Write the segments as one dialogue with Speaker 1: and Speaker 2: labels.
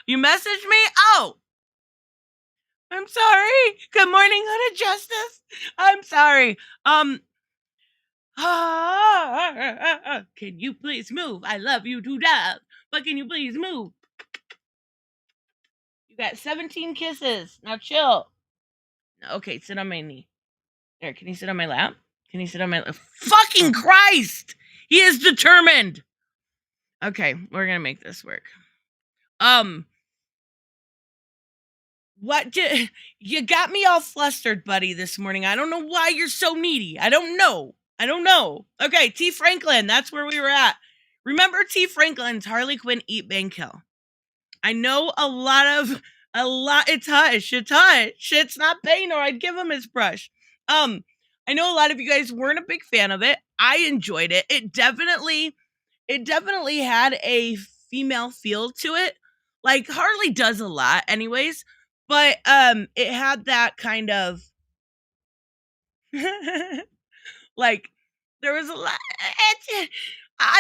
Speaker 1: You messaged me? Oh, I'm sorry. Good morning, Hooded Justice. I'm sorry. Can you please move? I love you to death, but can you please move? You got 17 kisses. Now chill. Okay, sit on my knee. There, can you sit on my lap? Can you sit on my lap? Fucking Christ! He is determined. Okay, we're gonna make this work. What did you got me all flustered, buddy, this morning? I don't know why you're so needy. I don't know. Okay, T. Franklin, that's where we were at. Remember T. Franklin's Harley Quinn Eat Bang Kill. I know a lot. It's hush. It's not Bane, or I'd give him his brush. I know a lot of you guys weren't a big fan of it. I enjoyed it. It definitely had a female feel to it. Like Harley does a lot, anyways. But it had that kind of like there was a lot.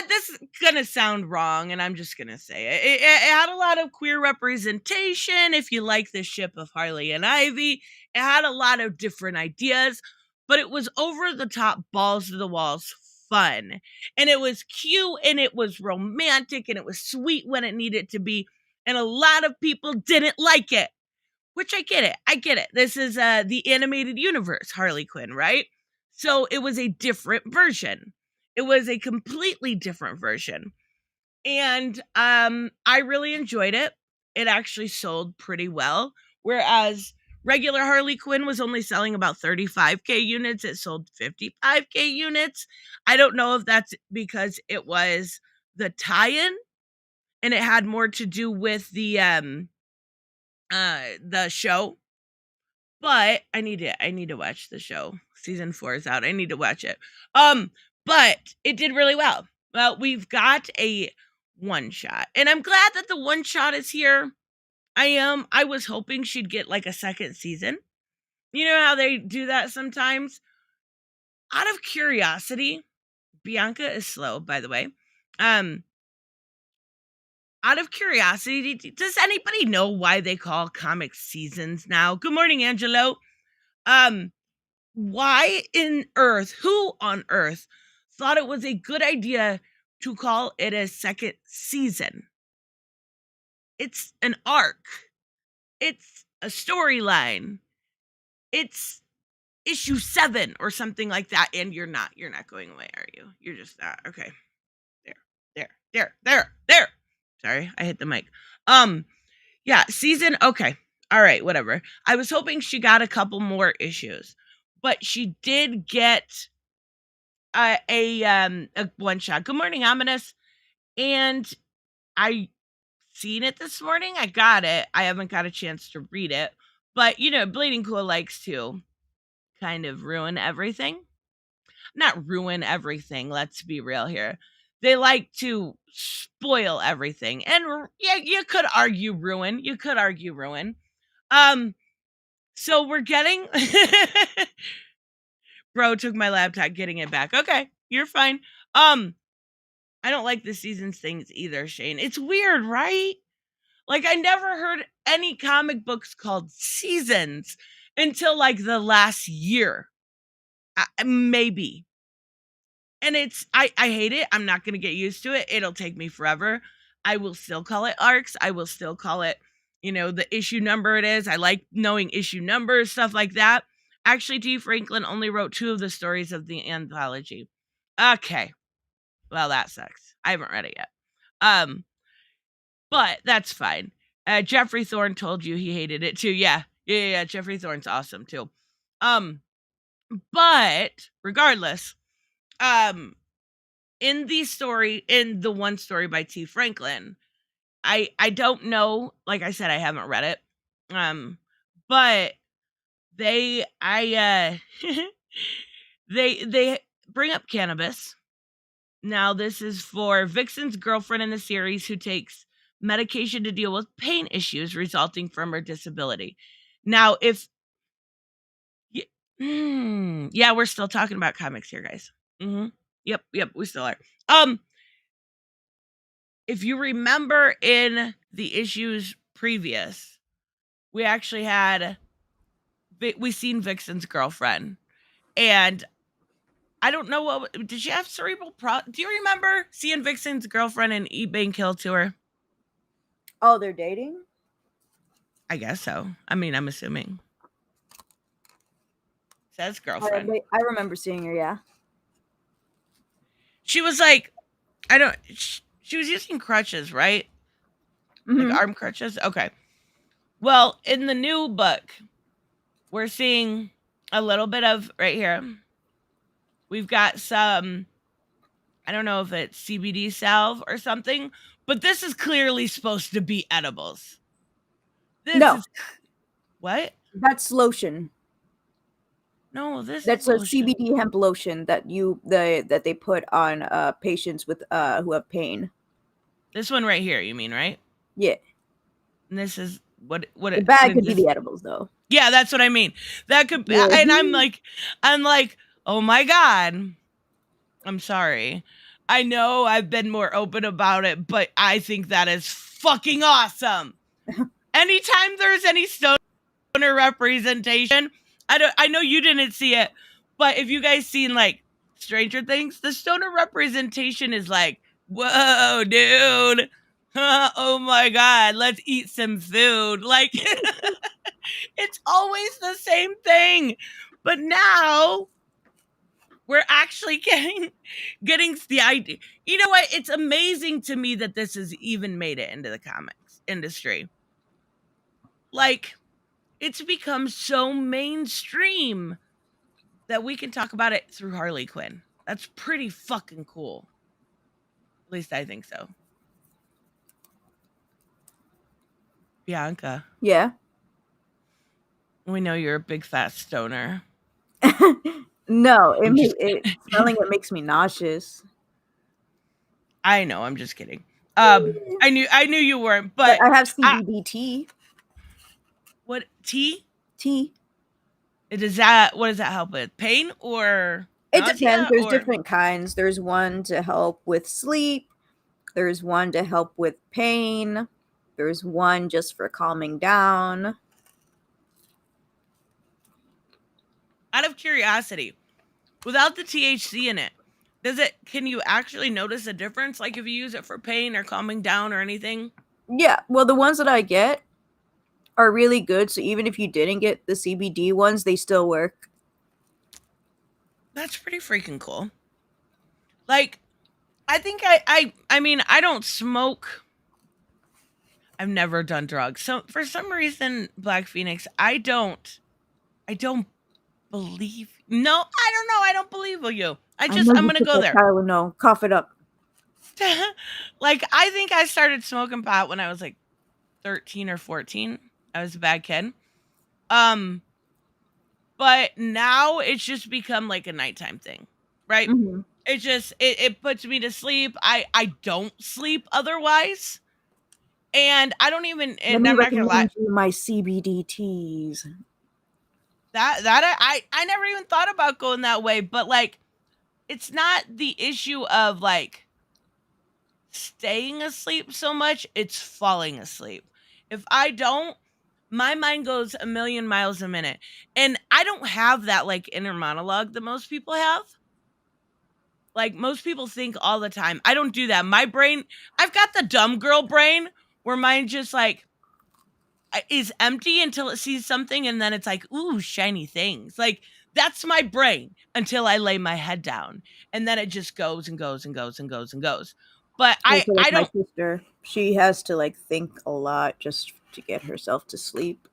Speaker 1: This is gonna sound wrong, and I'm just gonna say it. It had a lot of queer representation. If you like the ship of Harley and Ivy, it had a lot of different ideas, but it was over the top, balls to the walls fun, and it was cute, and it was romantic, and it was sweet when it needed to be. And a lot of people didn't like it, which I get it. This is the animated universe Harley Quinn, right? So it was a different version. It was a completely different version. And I really enjoyed it. It actually sold pretty well. Whereas regular Harley Quinn was only selling about 35K units, it sold 55K units. I don't know if that's because it was the tie-in and it had more to do with the show. But I need to watch the show. Season 4 is out. I need to watch it. But it did really well. Well, we've got a one shot, and I'm glad that the one shot is here. I was hoping she'd get like a second season. You know how they do that sometimes? Out of curiosity, Bianca is slow, by the way. Out of curiosity, does anybody know why they call comics seasons now? Good morning, Angelo. Why who on earth thought it was a good idea to call it a second season? It's an arc. It's a storyline. It's issue 7 or something like that. And you're not going away, are you? You're just not. Okay. There. Sorry, I hit the mic. Yeah, season. Okay. All right, whatever. I was hoping she got a couple more issues, but she did get a one shot. Good morning, Ominous. And I seen it this morning. I got it. I haven't got a chance to read it, but Bleeding Cool likes to kind of ruin everything. Not ruin everything. Let's be real here. They like to spoil everything, and yeah, you could argue ruin. So we're getting. Bro took my laptop, getting it back. Okay, you're fine. I don't like the seasons things either, Shane. It's weird, right? Like, I never heard any comic books called seasons until like the last year. Maybe. And I hate it. I'm not going to get used to it. It'll take me forever. I will still call it arcs. I will still call it, the issue number it is. I like knowing issue numbers, stuff like that. Actually, T. Franklin only wrote 2 of the stories of the anthology. Okay. Well, that sucks. I haven't read it yet. But that's fine. Jeffrey Thorne told you he hated it too. Yeah. Jeffrey Thorne's awesome too. But regardless, in the one story by T. Franklin, I don't know. Like I said, I haven't read it. But they bring up cannabis. Now, this is for Vixen's girlfriend in the series who takes medication to deal with pain issues resulting from her disability. Now, yeah, we're still talking about comics here, guys. Yep, we still are. if you remember in the issues previous, we actually had we seen Vixen's girlfriend, and I don't know what did she have cerebral do you remember seeing Vixen's girlfriend and Eat Bang Kill to her?
Speaker 2: Oh, they're dating?
Speaker 1: I guess so. I mean, I'm assuming. Says girlfriend.
Speaker 2: I remember seeing her, yeah.
Speaker 1: She was like, I don't, she was using crutches, right? Like arm crutches? Okay. Well, in the new book, we're seeing a little bit of, right here, we've got some, I don't know if it's CBD salve or something, but this is clearly supposed to be edibles. This
Speaker 2: No,
Speaker 1: is, what?
Speaker 2: that's lotion.
Speaker 1: No, this
Speaker 2: That's
Speaker 1: is
Speaker 2: a
Speaker 1: lotion.
Speaker 2: CBD hemp lotion that that they put on patients with who have pain.
Speaker 1: This one right here, you mean, right?
Speaker 2: Yeah.
Speaker 1: And this is what
Speaker 2: The bag could be
Speaker 1: this,
Speaker 2: the edibles though.
Speaker 1: yeah, that's what I mean. That could be,
Speaker 2: Yeah.
Speaker 1: and I'm like, oh my God. I'm sorry. I know I've been more open about it, but I think that is fucking awesome. Anytime there's any stoner representation, I know you didn't see it, but if you guys seen like Stranger Things, the stoner representation is like, whoa, dude. Oh my God, let's eat some food. Like, it's always the same thing. But now we're actually getting the idea. You know what? It's amazing to me that this has even made it into the comics industry. Like, it's become so mainstream that we can talk about it through Harley Quinn. That's pretty fucking cool. At least I think so. Bianca,
Speaker 2: Yeah.
Speaker 1: we know you're a big fat stoner.
Speaker 2: No,
Speaker 1: I'm just
Speaker 2: smelling it makes me nauseous.
Speaker 1: I know, I'm just kidding. I knew you weren't,
Speaker 2: But
Speaker 1: but
Speaker 2: I have CBD tea.
Speaker 1: what tea?
Speaker 2: Tea.
Speaker 1: Does that what does that help with? Pain or
Speaker 2: It depends.
Speaker 1: nausea
Speaker 2: There's
Speaker 1: or
Speaker 2: different kinds. There's one to help with sleep. There's one to help with pain. There's one just for calming down.
Speaker 1: out of curiosity, without the THC in it, can you actually notice a difference like if you use it for pain or calming down or anything?
Speaker 2: Yeah, well, the ones that I get are really good. So even if you didn't get the CBD ones, they still work.
Speaker 1: That's pretty freaking cool. Like, I think I mean, I don't smoke. I've never done drugs. So for some reason, Black Phoenix, I don't believe. No, I don't know. I don't believe you.
Speaker 2: I know
Speaker 1: I'm
Speaker 2: you
Speaker 1: gonna
Speaker 2: took
Speaker 1: go
Speaker 2: that
Speaker 1: there.
Speaker 2: Tylenol. Cough it up.
Speaker 1: Like, I think I started smoking pot when I was like 13 or 14. I was a bad kid. But now it's just become like a nighttime thing, right?
Speaker 2: Mm-hmm.
Speaker 1: It just it puts me to sleep. I don't sleep otherwise. And I don't even
Speaker 2: Let
Speaker 1: and
Speaker 2: me
Speaker 1: I'm not gonna lie.
Speaker 2: recommend you my CBD teas.
Speaker 1: I never even thought about going that way, but like it's not the issue of like staying asleep so much, it's falling asleep. If I don't, my mind goes a million miles a minute. And I don't have that like inner monologue that most people have. Like most people think all the time. I don't do that. My brain, I've got the dumb girl brain where mine just like is empty until it sees something and then it's like, ooh, shiny things. Like that's my brain until I lay my head down. And then it just goes and goes and goes and goes and goes. But
Speaker 2: Also, like
Speaker 1: I
Speaker 2: my
Speaker 1: don't
Speaker 2: sister, she has to like think a lot just to get herself to sleep.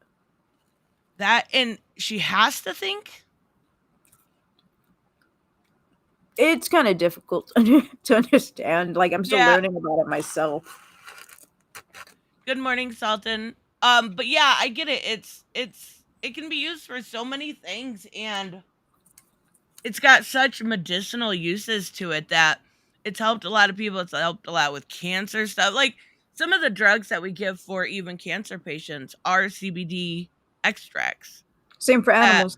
Speaker 1: that and she has to think.
Speaker 2: It's kind of difficult to understand. Like I'm still
Speaker 1: Yeah.
Speaker 2: learning about it myself.
Speaker 1: Good morning, Sultan. But yeah, I get it. It can be used for so many things and it's got such medicinal uses to it that it's helped a lot of people. It's helped a lot with cancer stuff. Like some of the drugs that we give for even cancer patients are CBD extracts.
Speaker 2: Same for animals.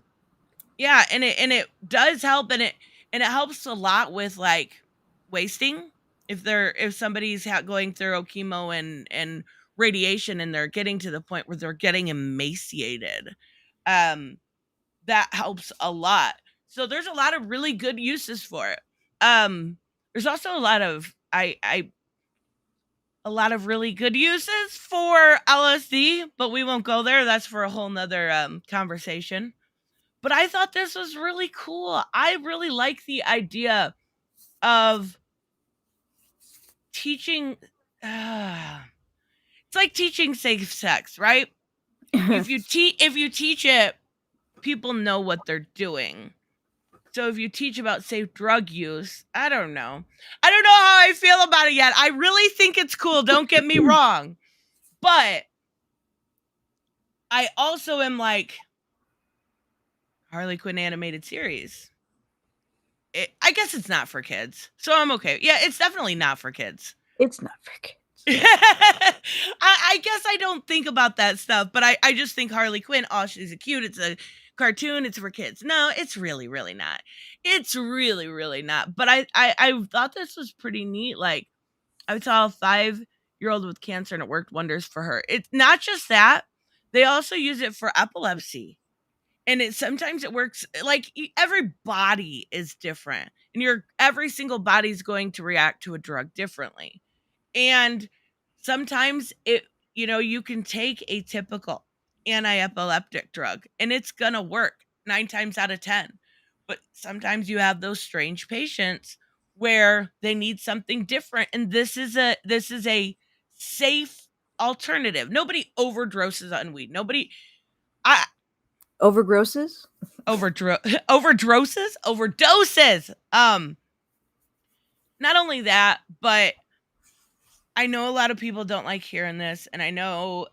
Speaker 1: Yeah, and it does help and it helps a lot with like wasting. If somebody's going through chemo and radiation and they're getting to the point where they're getting emaciated, um, that helps a lot. So there's a lot of really good uses for it. There's also a lot of really good uses for LSD, but we won't go there. That's for a whole nother conversation. But I thought this was really cool. I really like the idea of teaching. It's like teaching safe sex, right? If you teach it, people know what they're doing. So if you teach about safe drug use, I don't know. I don't know how I feel about it yet. I really think it's cool. Don't get me wrong. But I also am like, Harley Quinn animated series. I guess it's not for kids. So I'm okay. Yeah, it's definitely not for kids.
Speaker 2: It's not for kids.
Speaker 1: I guess I don't think about that stuff, but I just think Harley Quinn, oh, she's a cute, it's a cartoon, it's for kids. No, it's really, really not. It's really, really not. But I thought this was pretty neat. Like, I saw a 5-year old with cancer and it worked wonders for her. It's not just that, they also use it for epilepsy. And sometimes it works like every body is different, and every single body is going to react to a drug differently. And sometimes you can take a typical anti-epileptic drug and it's going to work 9 times out of 10. But sometimes you have those strange patients where they need something different, and this is a safe alternative. Nobody overdoses on weed. Nobody I
Speaker 2: Overgrosses?
Speaker 1: overdoses. Not only that, but I know a lot of people don't like hearing this, and I know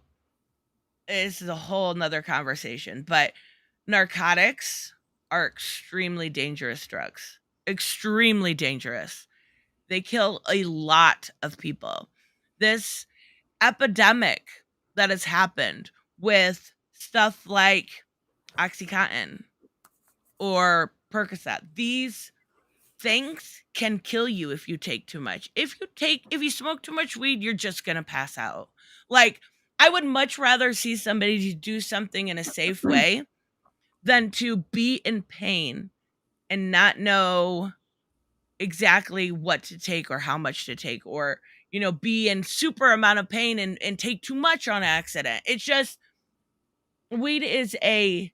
Speaker 1: this is a whole nother conversation, but narcotics are extremely dangerous drugs. Extremely dangerous. They kill a lot of people. This epidemic that has happened with stuff like Oxycontin or Percocet, these things can kill you if you take too much. If you smoke too much weed, you're just going to pass out. Like, I would much rather see somebody do something in a safe way than to be in pain and not know exactly what to take or how much to take, or be in super amount of pain and take too much on accident. It's just, weed is a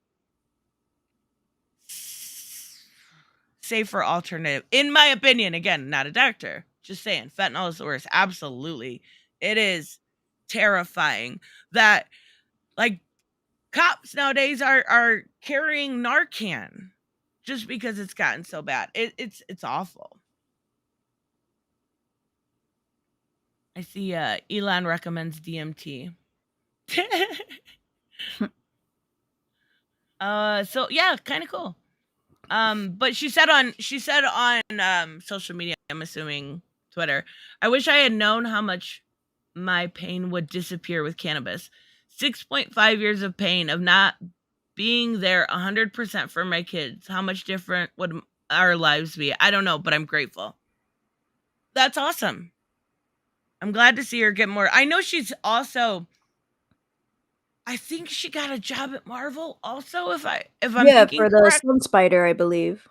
Speaker 1: safer alternative, in my opinion. Again, not a doctor, just saying, fentanyl is the worst. Absolutely. It is terrifying that, like, cops nowadays are carrying Narcan just because it's gotten so bad. It's awful. I see Elon recommends DMT. So yeah, kind of cool. But she said on social media, I'm assuming Twitter, I wish I had known how much my pain would disappear with cannabis. 6.5 years of pain of not being there 100% for my kids. How much different would our lives be? I don't know, but I'm grateful. That's awesome. I'm glad to see her get more. I know she's also, I think she got a job at Marvel also, if I'm
Speaker 2: Yeah,
Speaker 1: thinking
Speaker 2: for the
Speaker 1: correct.
Speaker 2: Sun Spider, I believe.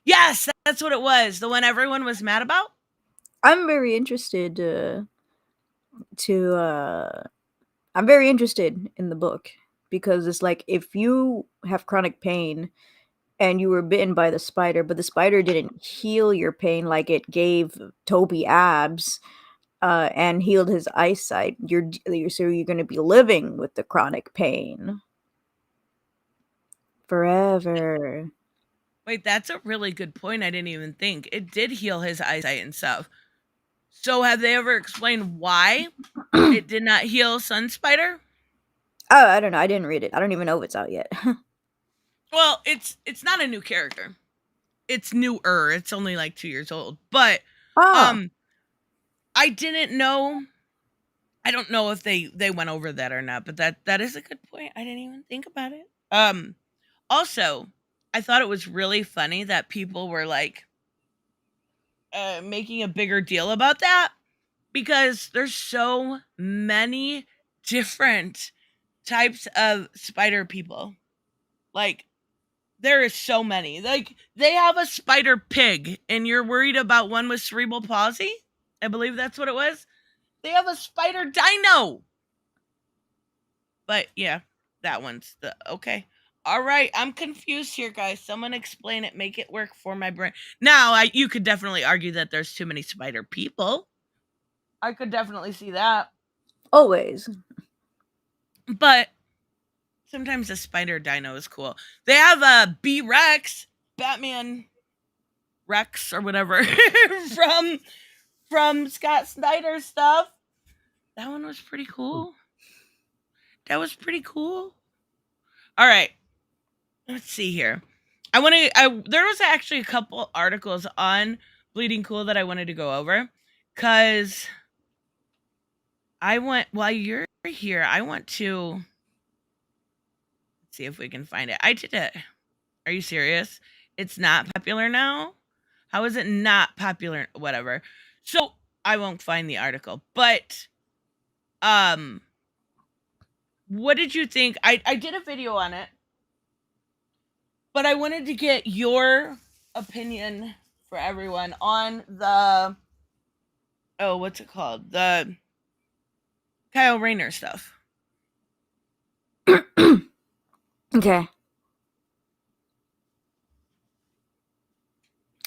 Speaker 1: Yes, that's what it was. The one everyone was mad about?
Speaker 2: I'm very interested to I'm very interested in the book because it's like if you have chronic pain and you were bitten by the spider, but the spider didn't heal your pain like it gave Toby abs and healed his eyesight. You're going to be living with the chronic pain forever.
Speaker 1: Wait, that's a really good point. I didn't even think. It did heal his eyesight and stuff. So have they ever explained why
Speaker 2: Oh,
Speaker 1: it did not heal Sun Spider?
Speaker 2: I don't know. I didn't read it. I don't even know if it's out yet.
Speaker 1: Well, it's not a new character. It's newer. It's only like 2 years old. But
Speaker 2: Oh,
Speaker 1: um I didn't know. I don't know if they went over that or not, but that is a good point. I didn't even think about it. Also, I thought it was really funny that people were like, making a bigger deal about that because there's so many different types of spider people. Like there is so many. Like they have a spider pig and you're worried about one with cerebral palsy? I believe that's what it was. They have a spider dino. But yeah, that one's the okay. All right, I'm confused here, guys. Someone explain it. Make it work for my brain. Now, you could definitely argue that there's too many spider people. I could definitely see that.
Speaker 2: Always.
Speaker 1: But sometimes a spider dino is cool. They have a B Rex, Batman Rex or whatever from Scott Snyder's stuff. That one was pretty cool. That was pretty cool. All right. Let's see here. There was actually a couple articles on Bleeding Cool that I wanted to go over cuz while you're here, I want to see if we can find it. I did it. Are you serious? It's not popular now? How is it not popular? Whatever. So, I won't find the article. But what did you think? I did a video on it. But I wanted to get your opinion for everyone on the what's it called? The Kyle Rayner stuff.
Speaker 2: Okay.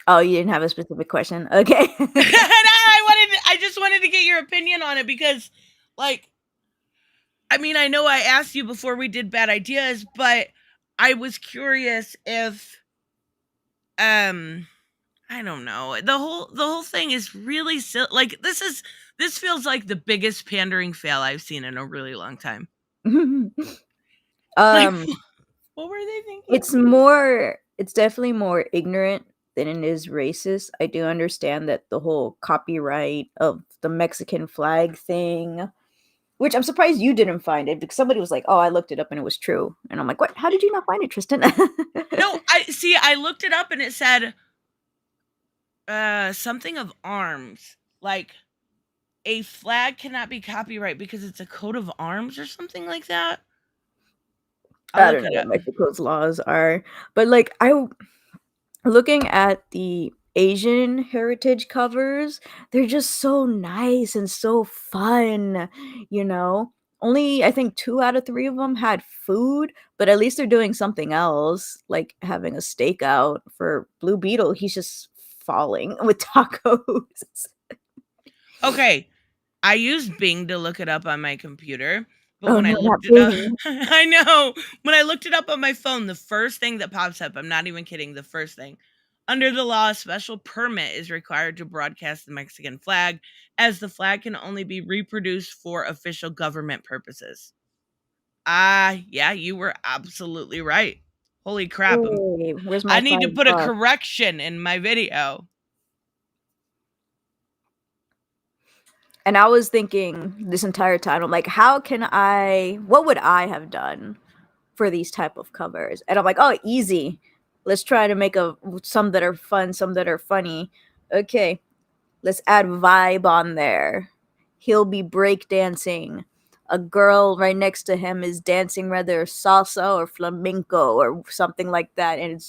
Speaker 2: Oh, you didn't have a specific question. Okay.
Speaker 1: I just wanted to get your opinion on it because like I mean, I know I asked you before we did bad ideas, but I was curious if I don't know. The whole thing is really silly. Like this feels like the biggest pandering fail I've seen in a really long time. Like what were they thinking?
Speaker 2: It's definitely more ignorant than it is racist. I do understand that the whole copyright of the Mexican flag thing, which I'm surprised you didn't find it because somebody was like, "Oh, I looked it up and it was true." And I'm like, "What? How did you not find it, Tristan?"
Speaker 1: No, I looked it up and it said something of arms. Like a flag cannot be copyright because it's a coat of arms or something like that.
Speaker 2: I
Speaker 1: I'll
Speaker 2: don't
Speaker 1: look
Speaker 2: know
Speaker 1: it
Speaker 2: what
Speaker 1: up.
Speaker 2: Mexico's laws are, but like looking at the Asian heritage covers, they're just so nice and so fun, you know? Only I think 2 out of 3 of them had food, but at least they're doing something else, like having a stakeout. For Blue Beetle, he's just falling with tacos.
Speaker 1: Okay, I used Bing to look it up on my computer, but
Speaker 2: Oh
Speaker 1: when I
Speaker 2: no, not
Speaker 1: looked it up,
Speaker 2: Bing.
Speaker 1: I know. When I looked it up on my phone, the first thing that pops up, I'm not even kidding, the first thing. Under the law, a special permit is required to broadcast the Mexican flag, as the flag can only be reproduced for official government purposes. Yeah, you were absolutely right. Holy crap.
Speaker 2: Hey, where's
Speaker 1: I
Speaker 2: my
Speaker 1: need to put a
Speaker 2: $5?
Speaker 1: correction in my video.
Speaker 2: And I was thinking this entire time, I'm like, what would I have done for these type of covers? And I'm like, oh, easy. Let's try to make some that are fun, some that are funny. Okay, let's add vibe on there. He'll be breakdancing. A girl right next to him is dancing rather salsa or flamenco or something like that, and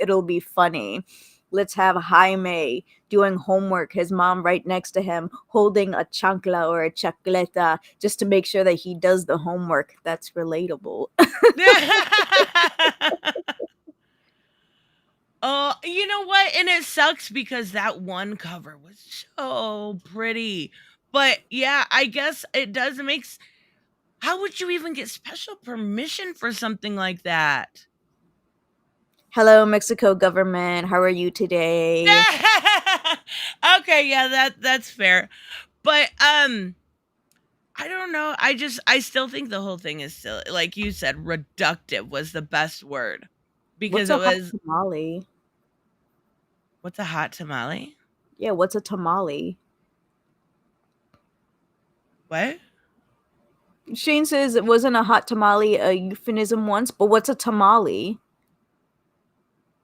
Speaker 2: it'll be funny. Let's have Jaime doing homework, his mom right next to him holding a chancla or a chacleta just to make sure that he does the homework. That's relatable.
Speaker 1: Oh, you know what? And it sucks because that one cover was so pretty. But yeah, I guess it does how would you even get special permission for something like that?
Speaker 2: Hello, Mexico government. How are you today?
Speaker 1: Okay, yeah, that's fair. But I don't know. I still think the whole thing is silly. Like you said, reductive was the best word because
Speaker 2: What's
Speaker 1: it
Speaker 2: a hot
Speaker 1: was
Speaker 2: tamale?
Speaker 1: what's a hot tamale?
Speaker 2: Yeah, what's a tamale?
Speaker 1: What?
Speaker 2: Shane says it wasn't a hot tamale a euphemism once, but what's a tamale?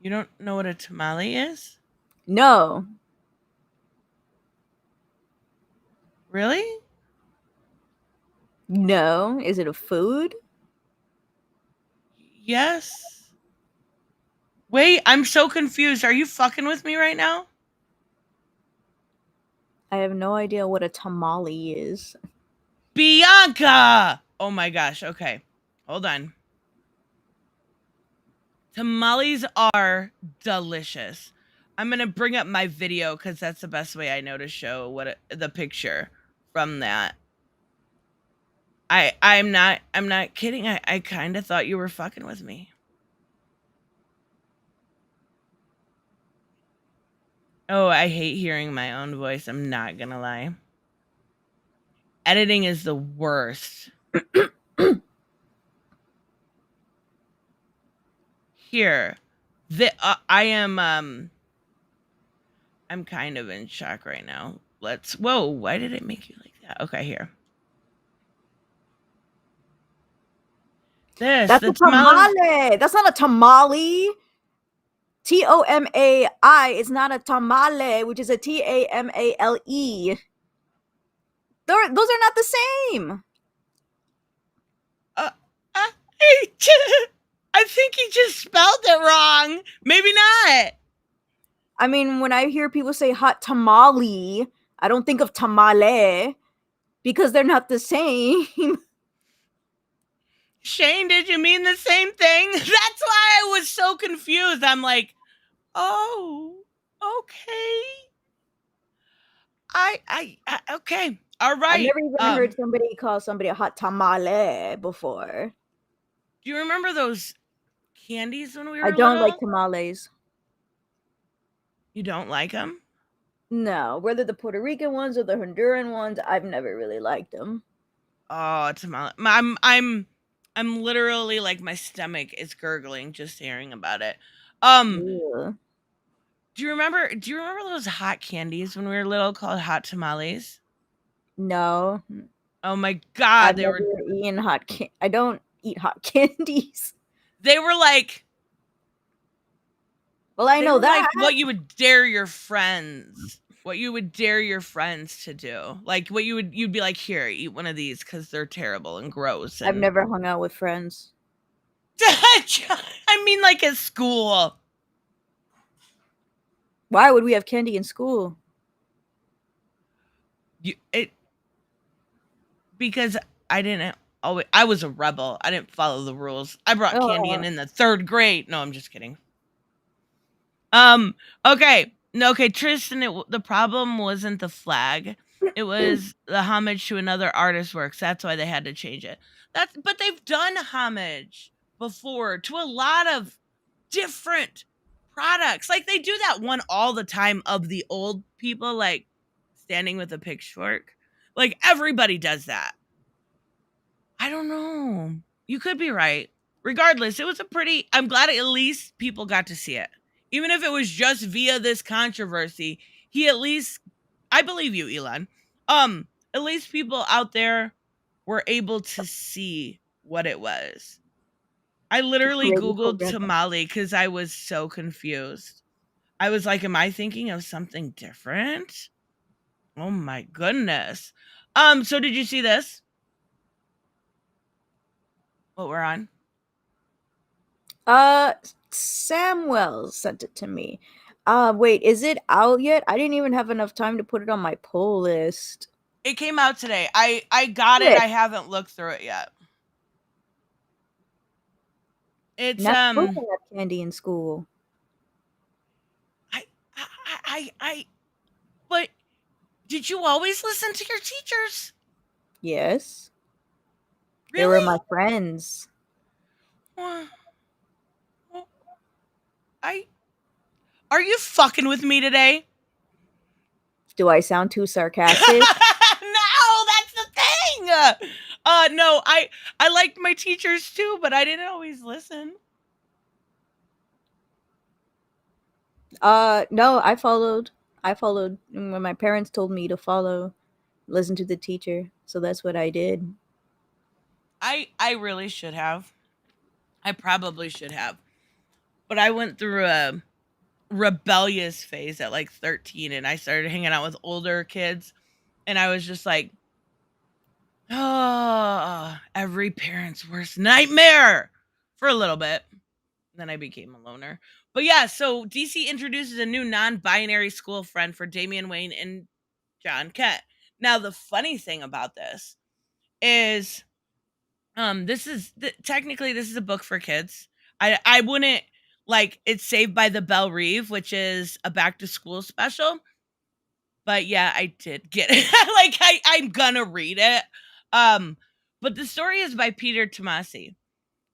Speaker 1: You don't know what a tamale is?
Speaker 2: No.
Speaker 1: Really?
Speaker 2: No. Is it a food?
Speaker 1: Yes. Wait, I'm so confused. Are you fucking with me right now?
Speaker 2: I have no idea what a tamale is.
Speaker 1: Bianca! Oh my gosh. Okay. Hold on. Tamales are delicious. I'm going to bring up my video cuz that's the best way I know to show the picture from that. I'm not kidding. I kind of thought you were fucking with me. Oh, I hate hearing my own voice. I'm not going to lie. Editing is the worst. Here. I am I'm kind of in shock right now. Whoa, why did it make you like that? Okay, here.
Speaker 2: That's
Speaker 1: The
Speaker 2: a
Speaker 1: tamales.
Speaker 2: tamale. That's not a tamale. Tomai is not a tamale, which is a Tamale. Those are not the same.
Speaker 1: Uh, uh, I think he just spelled it wrong. Maybe not.
Speaker 2: I mean, when I hear people say hot tamale, I don't think of tamale because they're not the same.
Speaker 1: Shane, did you mean the same thing? That's why I was so confused. I'm like, oh, okay. Okay. All
Speaker 2: I've
Speaker 1: right.
Speaker 2: never even heard somebody call somebody a hot tamale before.
Speaker 1: Do you remember those candies when we
Speaker 2: I
Speaker 1: were
Speaker 2: don't like
Speaker 1: little?
Speaker 2: tamales.
Speaker 1: You don't like them?
Speaker 2: No, whether the Puerto Rican ones or the Honduran ones, I've never really liked them.
Speaker 1: Oh, tamale. I'm literally like my stomach is gurgling just hearing about it. Um,
Speaker 2: Ew.
Speaker 1: do you remember those hot candies when we were little called hot tamales?
Speaker 2: No,
Speaker 1: Oh my god,
Speaker 2: I've never eaten I don't eat hot candies.
Speaker 1: they were like
Speaker 2: Well, I
Speaker 1: they
Speaker 2: know
Speaker 1: were
Speaker 2: that.
Speaker 1: like what you would dare your friends. What you would dare your friends to do. Like what you'd be like, "Here, eat one of these cuz they're terrible and gross."
Speaker 2: I've
Speaker 1: And
Speaker 2: never hung out with friends.
Speaker 1: I mean like at school.
Speaker 2: Why would we have candy in school?
Speaker 1: It because I didn't always I was a rebel. I didn't follow the rules. I brought candy
Speaker 2: Oh,
Speaker 1: in the 3rd grade. No, I'm just kidding. Um, okay. No, okay, Tristan, the problem wasn't the flag. It was the homage to another artist's works. That's why they had to change it. But they've done homage before to a lot of different products. Like they do that one all the time of the old people like standing with a pitchfork. Like everybody does that. I don't know. You could be right. Regardless, it was a pretty I'm glad at least people got to see it. Even if it was just via this controversy, he at least I believe you, Elon. At least people out there were able to see what it was. I literally
Speaker 2: radio
Speaker 1: googled
Speaker 2: program.
Speaker 1: tamale cuz I was so confused. I was like, am I thinking of something different? Oh my goodness. So did you see this? What we're on?
Speaker 2: Uh, Samuel sent it to me. Wait, is it out yet? I didn't even have enough time to put it on my poll list.
Speaker 1: It came out today. I got it.
Speaker 2: Shit,
Speaker 1: I haven't looked through it yet. It's
Speaker 2: not supposed to have candy in school.
Speaker 1: I I but did you always listen to your teachers?
Speaker 2: Yes, they were
Speaker 1: Really?
Speaker 2: my friends.
Speaker 1: Well, I Are you fucking with me today?
Speaker 2: Do I sound too sarcastic?
Speaker 1: No, that's the thing. No, I liked my teachers too, but I didn't always listen.
Speaker 2: No, I followed. I followed when my parents told me to follow, listen to the teacher. So that's what I did.
Speaker 1: I really should have. I probably should have. But I went through a rebellious phase at like 13 and I started hanging out with older kids And I was just like, oh, every parent's worst nightmare for a little bit. Then I became a loner. But yeah, so DC introduces a new non-binary school friend for Damian Wayne and John Kent. Now, the funny thing about this is technically this is a book for kids. I wouldn't like it's Saved by the Bell Reeve, which is a back to school special. But yeah, I did get it. Like I'm gonna read it. Um, but the story is by Peter Tomasi.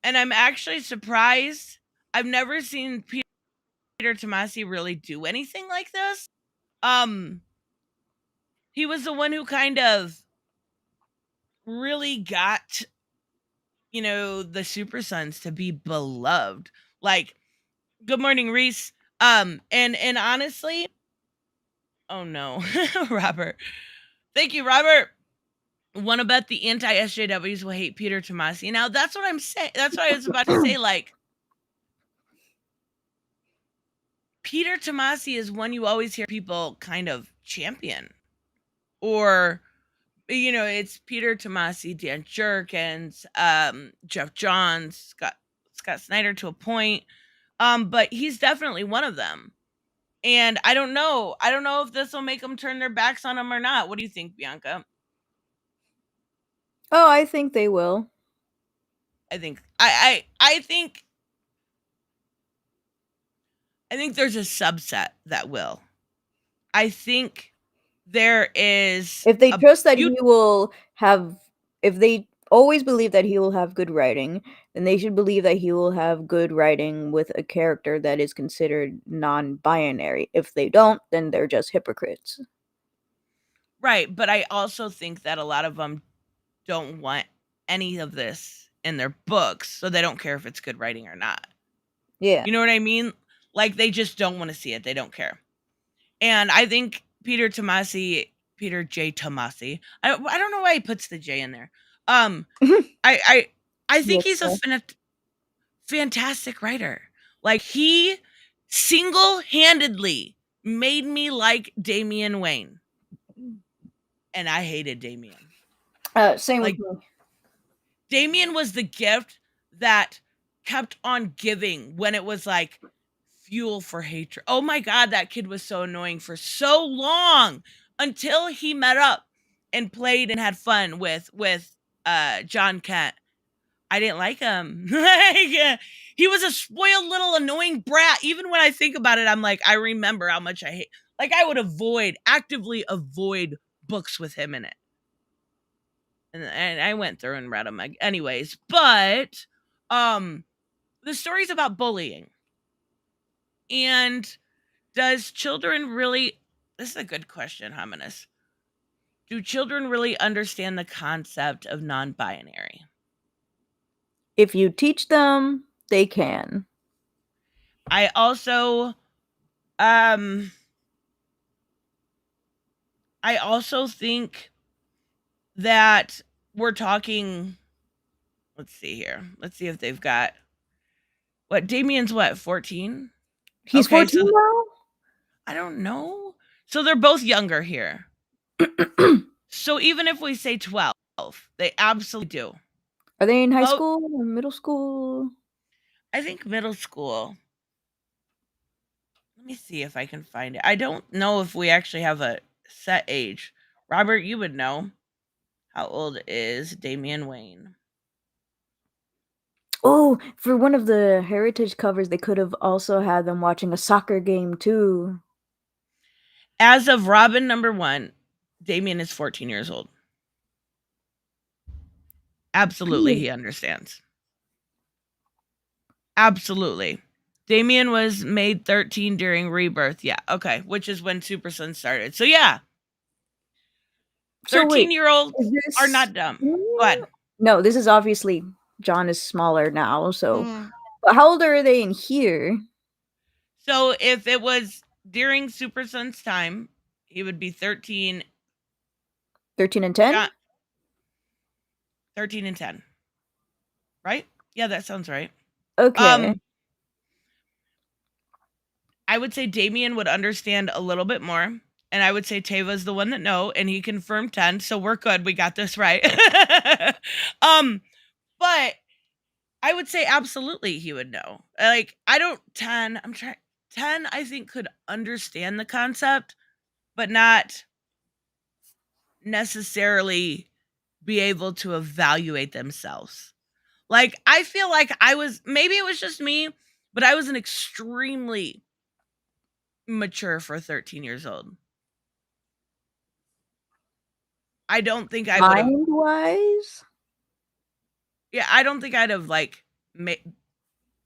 Speaker 1: And I'm actually surprised. I've never seen Peter Tomasi really do anything like this. Um, he was the one who kind of really got, the Super Sons to be beloved. Like, good morning, Reese. And honestly, oh no, Robert. Thank you, Robert. Wanna bet the anti SJWs will hate Peter Tomasi. Now that's what I'm saying. That's what I was about to say. Like, Peter Tomasi is one you always hear people kind of champion. Or, it's Peter Tomasi, Dan Jerkins, Jeff Johns, Scott Snyder to a point. But he's definitely one of them. And I don't know. I don't know if this will make them turn their backs on him or not. What do you think, Bianca?
Speaker 2: Oh, I think they will.
Speaker 1: I think there's a subset that will. I think there is
Speaker 2: If they
Speaker 1: a
Speaker 2: trust that
Speaker 1: few.
Speaker 2: he will have, if they always believe that he will have good writing, then they should believe that he will have good writing with a character that is considered non binary. If they don't, then they're just hypocrites.
Speaker 1: Right, but I also think that a lot of them don't want any of this in their books, so they don't care if it's good writing or not.
Speaker 2: Yeah.
Speaker 1: You know what I mean? Like they just don't want to see it. They don't care. And I think Peter J. Tomasi. I don't know why he puts the J in there. Um, I I I think
Speaker 2: Yes,
Speaker 1: he's a
Speaker 2: sir.
Speaker 1: fantastic writer. Like he single-handedly made me like Damian Wayne, and I hated Damian.
Speaker 2: Same with
Speaker 1: Like
Speaker 2: me.
Speaker 1: Damian was the gift that kept on giving when it was like fuel for hatred. Oh my god, that kid was so annoying for so long until he met up and played and had fun with John Kent. I didn't like him. He was a spoiled little annoying brat. Even when I think about it, I'm like, I remember how much I hate. Like I would actively avoid books with him in it. And I went through and read them anyways. But the story's about bullying. And does children really this is a good question, Hominis. Do children really understand the concept of non-binary?
Speaker 2: If you teach them, they can.
Speaker 1: I also um I also think that we're talking let's see here. Let's see if they've got what Damien's what, 14?
Speaker 2: He's
Speaker 1: Okay, so
Speaker 2: 14 now?
Speaker 1: I don't know. So they're both younger here. So even if we say 12, they absolutely do.
Speaker 2: Are they in high
Speaker 1: Well,
Speaker 2: school or middle school?
Speaker 1: I think middle school. Let me see if I can find it. I don't know if we actually have a set age. Robert, you would know. How old is Damian Wayne?
Speaker 2: Oh, for one of the heritage covers, they could have also had them watching a soccer game too.
Speaker 1: As of Robin number 1, Damian is 14 years old. Absolutely,
Speaker 2: Good.
Speaker 1: he understands. Absolutely. Damian was made 13 during Rebirth. Yeah, okay, which is when Super Sun started. So yeah,
Speaker 2: So wait,
Speaker 1: 13-year-olds
Speaker 2: is
Speaker 1: are
Speaker 2: this?
Speaker 1: not dumb. Go ahead.
Speaker 2: No, this is obviously John is smaller now. So,
Speaker 1: Mm.
Speaker 2: but how old are they in here?
Speaker 1: So if it was during Super Sun's time, he would be 13.
Speaker 2: 13 and 10?
Speaker 1: John, 13 and 10, right? Yeah, that sounds right.
Speaker 2: Okay.
Speaker 1: Um, I would say Damien would understand a little bit more. And I would say Tava's the one that no, and he confirmed 10, so we're good. We got this right. But I would say absolutely he would know. Like, I don't 10, I'm trying 10 I think could understand the concept, but not necessarily be able to evaluate themselves. Like, I feel like I was, maybe it was just me, but I was an extremely mature for 13 years old. I don't think I would have,
Speaker 2: Mind wise?
Speaker 1: yeah, I don't think I'd have like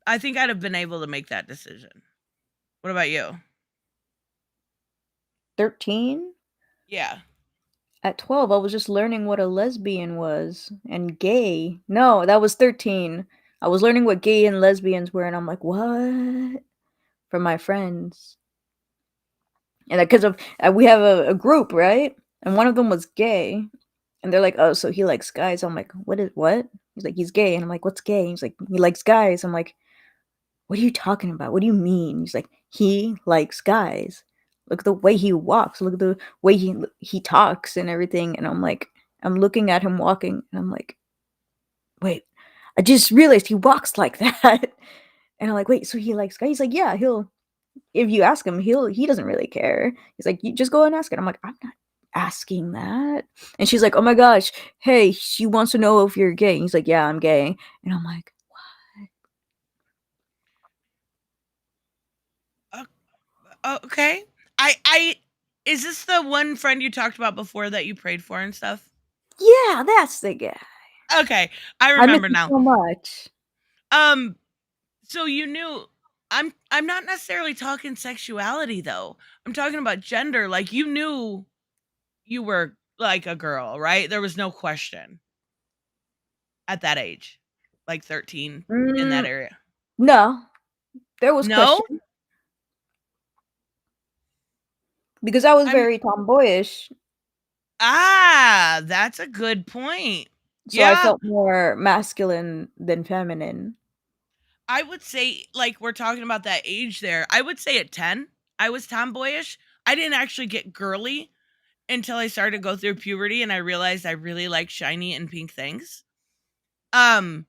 Speaker 1: I think I'd have been able to make that decision. What about you?
Speaker 2: 13?
Speaker 1: Yeah.
Speaker 2: At 12, I was just learning what a lesbian was and gay. No, that was 13. I was learning what gay and lesbians were, and I'm like, what? From my friends. And because of we have a group, right? And one of them was gay, and they're like, "Oh, so he likes guys." I'm like, "What is what?" He's like, "He's gay," and I'm like, "What's gay?" He's like, "He likes guys." I'm like, "What are you talking about? What do you mean?" He's like, "He likes guys. Look at the way he walks. Look at the way he talks and everything." And I'm like, I'm looking at him walking, and I'm like, "Wait, I just realized he walks like that." And I'm like, "Wait, so he likes guys?" He's like, "Yeah, he'll if you ask him, he doesn't really care." He's like, "You just go and ask it." I'm like, "I'm not asking that." And she's like, "Oh my gosh, hey, she wants to know if you're gay." He's like, "Yeah, I'm gay." And I'm like,
Speaker 1: Uh, okay. I is this the one friend you talked about before that you prayed for and stuff?
Speaker 2: "Yeah, that's the guy.
Speaker 1: Okay, I
Speaker 2: I miss
Speaker 1: remember
Speaker 2: him
Speaker 1: now.
Speaker 2: so much."
Speaker 1: Um, so you knew, I'm not necessarily talking sexuality though. I'm talking about gender. Like, you knew you were like a girl, right? There was no question at that age. Like 13 in that
Speaker 2: Mm,
Speaker 1: area.
Speaker 2: no, there was
Speaker 1: No?
Speaker 2: question because I was
Speaker 1: I'm
Speaker 2: very tomboyish,
Speaker 1: that's a good point.
Speaker 2: so I
Speaker 1: Yeah,
Speaker 2: felt more masculine than feminine.
Speaker 1: I would say, like, we're talking about that age there. I would say at 10, I was tomboyish. I didn't actually get girly until I started to go through puberty and I realized I really like shiny and pink things. Um,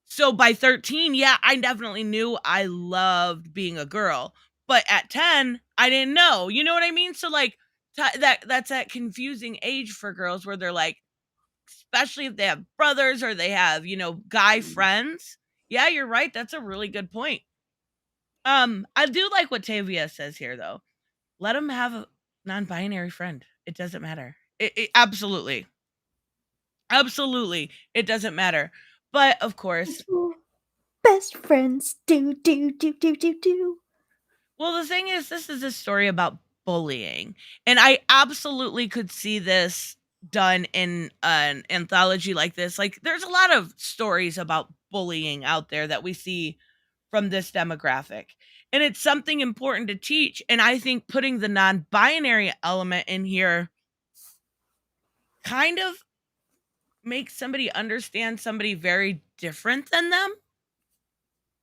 Speaker 1: so by 13, yeah, I definitely knew I loved being a girl. But at 10, I didn't know. You know what I mean? So like that's that confusing age for girls where they're like, especially if they have brothers or they have, guy friends. Yeah, you're right. That's a really good point. I do like what Tavia says here though. Let them have a non-binary friend. It doesn't matter. Absolutely. Absolutely. It doesn't matter. But of course,
Speaker 2: Best friends do.
Speaker 1: well, the thing is, this is a story about bullying. And I absolutely could see this done in an anthology like this. Like, there's a lot of stories about bullying out there that we see from this demographic. And it's something important to teach. And I think putting the non binary element in here kind of makes somebody understand somebody very different than them,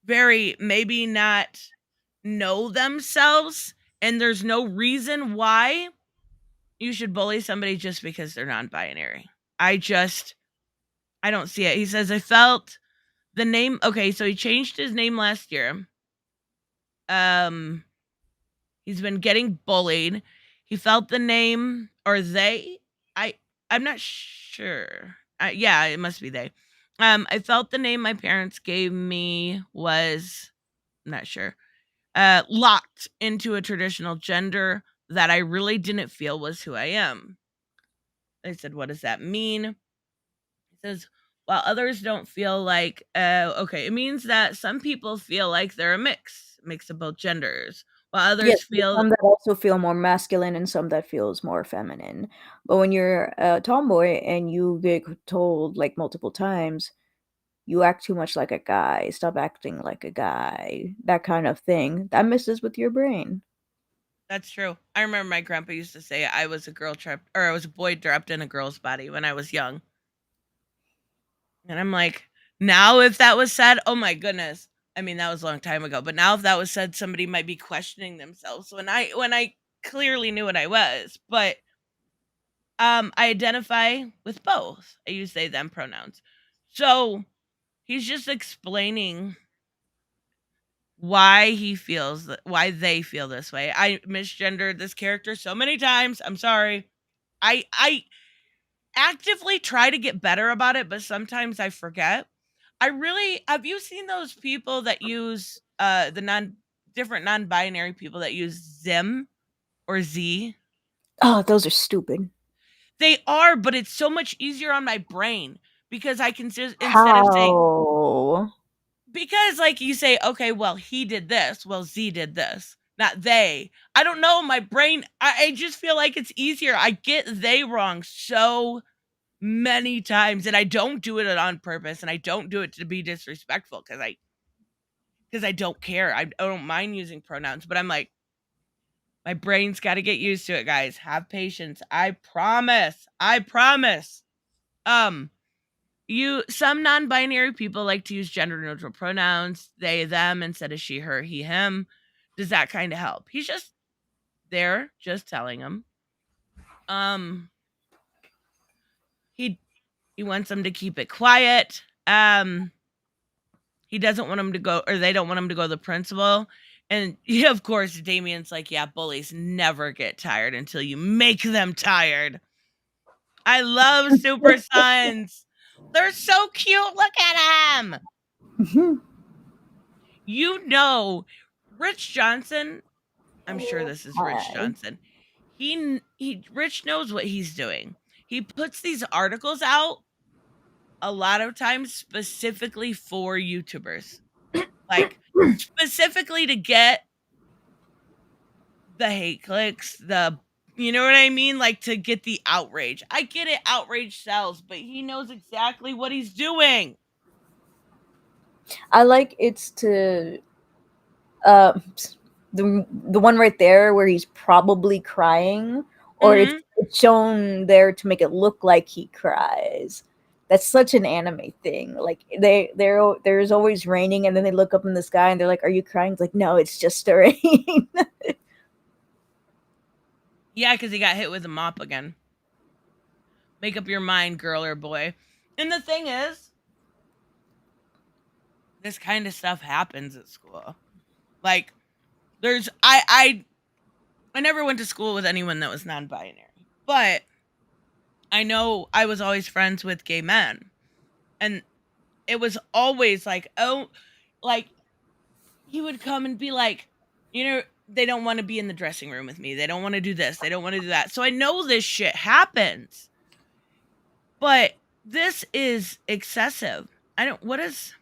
Speaker 1: very maybe not know themselves. And there's no reason why you should bully somebody just because they're non-binary. I don't see it. He says I felt the name. Okay, so he changed his name last year. Um he's been getting bullied. He felt the name, or they, I I'm not sure. Yeah, it must be they. I felt the name my parents gave me was, I'm not sure. Locked into a traditional gender that I really didn't feel was who I am. I said, what does that mean? He says, while others don't feel like, okay, it means that some people feel like they're a mix of both genders, while
Speaker 2: Yes,
Speaker 1: others
Speaker 2: there's
Speaker 1: feel,
Speaker 2: some that also feel more masculine and some that feels more feminine. But when you're a tomboy and you get told like multiple times, you act too much like a guy, stop acting like a guy, that kind of thing, that messes with your brain.
Speaker 1: that's true. I remember my grandpa used to say I was a girl trapped, or I was a boy trapped in a girl's body when I was young. And I'm like, now if that was said, oh my goodness. I mean, that was a long time ago, but now if that was said, somebody might be questioning themselves. When I clearly knew what I was, but I identify with both. I use they them pronouns. So he's just explaining why they feel this way. I misgendered this character so many times. I'm sorry. I actively try to get better about it, but sometimes I forget. I really have you seen those people that use the different non-binary people that use Zim or Z?
Speaker 2: Oh, those are stupid.
Speaker 1: They are, but it's so much easier on my brain because I can just instead of saying
Speaker 2: How?
Speaker 1: because like you say, okay, well, he did this, well, Z did this, not they. I don't know, my brain I just feel like it's easier. I get they wrong so many times and I don't do it on purpose and I don't do it to be disrespectful because I don't care. I don't mind using pronouns, but I'm like, my brain's got to get used to it, guys. Have patience. I promise. I promise. Um, you some non-binary people like to use gender neutral pronouns, they, them instead of she, her, he, him. Does that kind of help? He's just there, just telling him. Um, he he wants them to keep it quiet. He doesn't want him to go, or they don't want him to go to the principal. And yeah, of course, Damien's like, yeah, bullies never get tired until you make them tired. I love Super Sons. They're so cute. Look at them. You know, Rich Johnson, I'm sure this is Rich
Speaker 2: Hi.
Speaker 1: Johnson. Rich knows what he's doing. He puts these articles out a lot of times specifically for YouTubers. Like specifically to get the hate clicks, the you know what I mean? Like to get the outrage. I get it, outrage sells, but he knows exactly what he's doing.
Speaker 2: I like it's to uh the one right there where he's probably crying, or
Speaker 1: Mhm.
Speaker 2: it's shown there to make it look like he cries. That's such an anime thing. Like there's always raining, and then they look up in the sky and they're like, "Are you crying?" It's like, no, it's just the rain.
Speaker 1: Yeah, cuz he got hit with a mop again. Make up your mind, girl or boy. And the thing is, this kind of stuff happens at school. Like there's I never went to school with anyone that was non-binary. But I know I was always friends with gay men. And it was always like, oh, like he would come and be like, you know, they don't want to be in the dressing room with me. They don't want to do this. They don't want to do that. So I know this shit happens. But this is excessive. I don't what is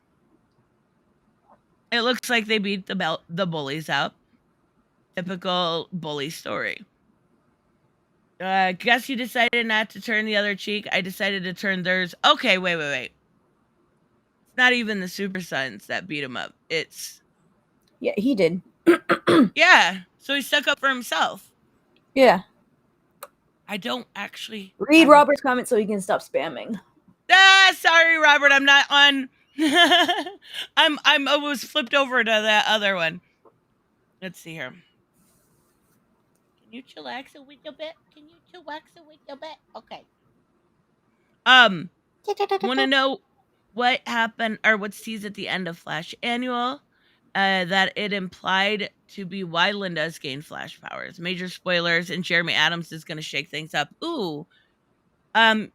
Speaker 1: it looks like they beat the bullies up. Typical bully story. Guess you decided not to turn the other cheek. I decided to turn theirs. Okay, wait. It's not even the Super Sons that beat him up. It's
Speaker 2: Yeah, he did.
Speaker 1: yeah. So he stuck up for himself.
Speaker 2: Yeah.
Speaker 1: I don't actually
Speaker 2: Read
Speaker 1: have a
Speaker 2: Robert's comment so he can stop spamming.
Speaker 1: sorry, Robert, I'm not on I was flipped over to that other one. Let's see here. Can you chillax a little bit? Can you chillax a little bit? Okay. Um, want to know what happened or what sees at the end of Flash Annual? That it implied to be why Linda's gained Flash powers. Major spoilers, and Jeremy Adams is going to shake things up. Ooh,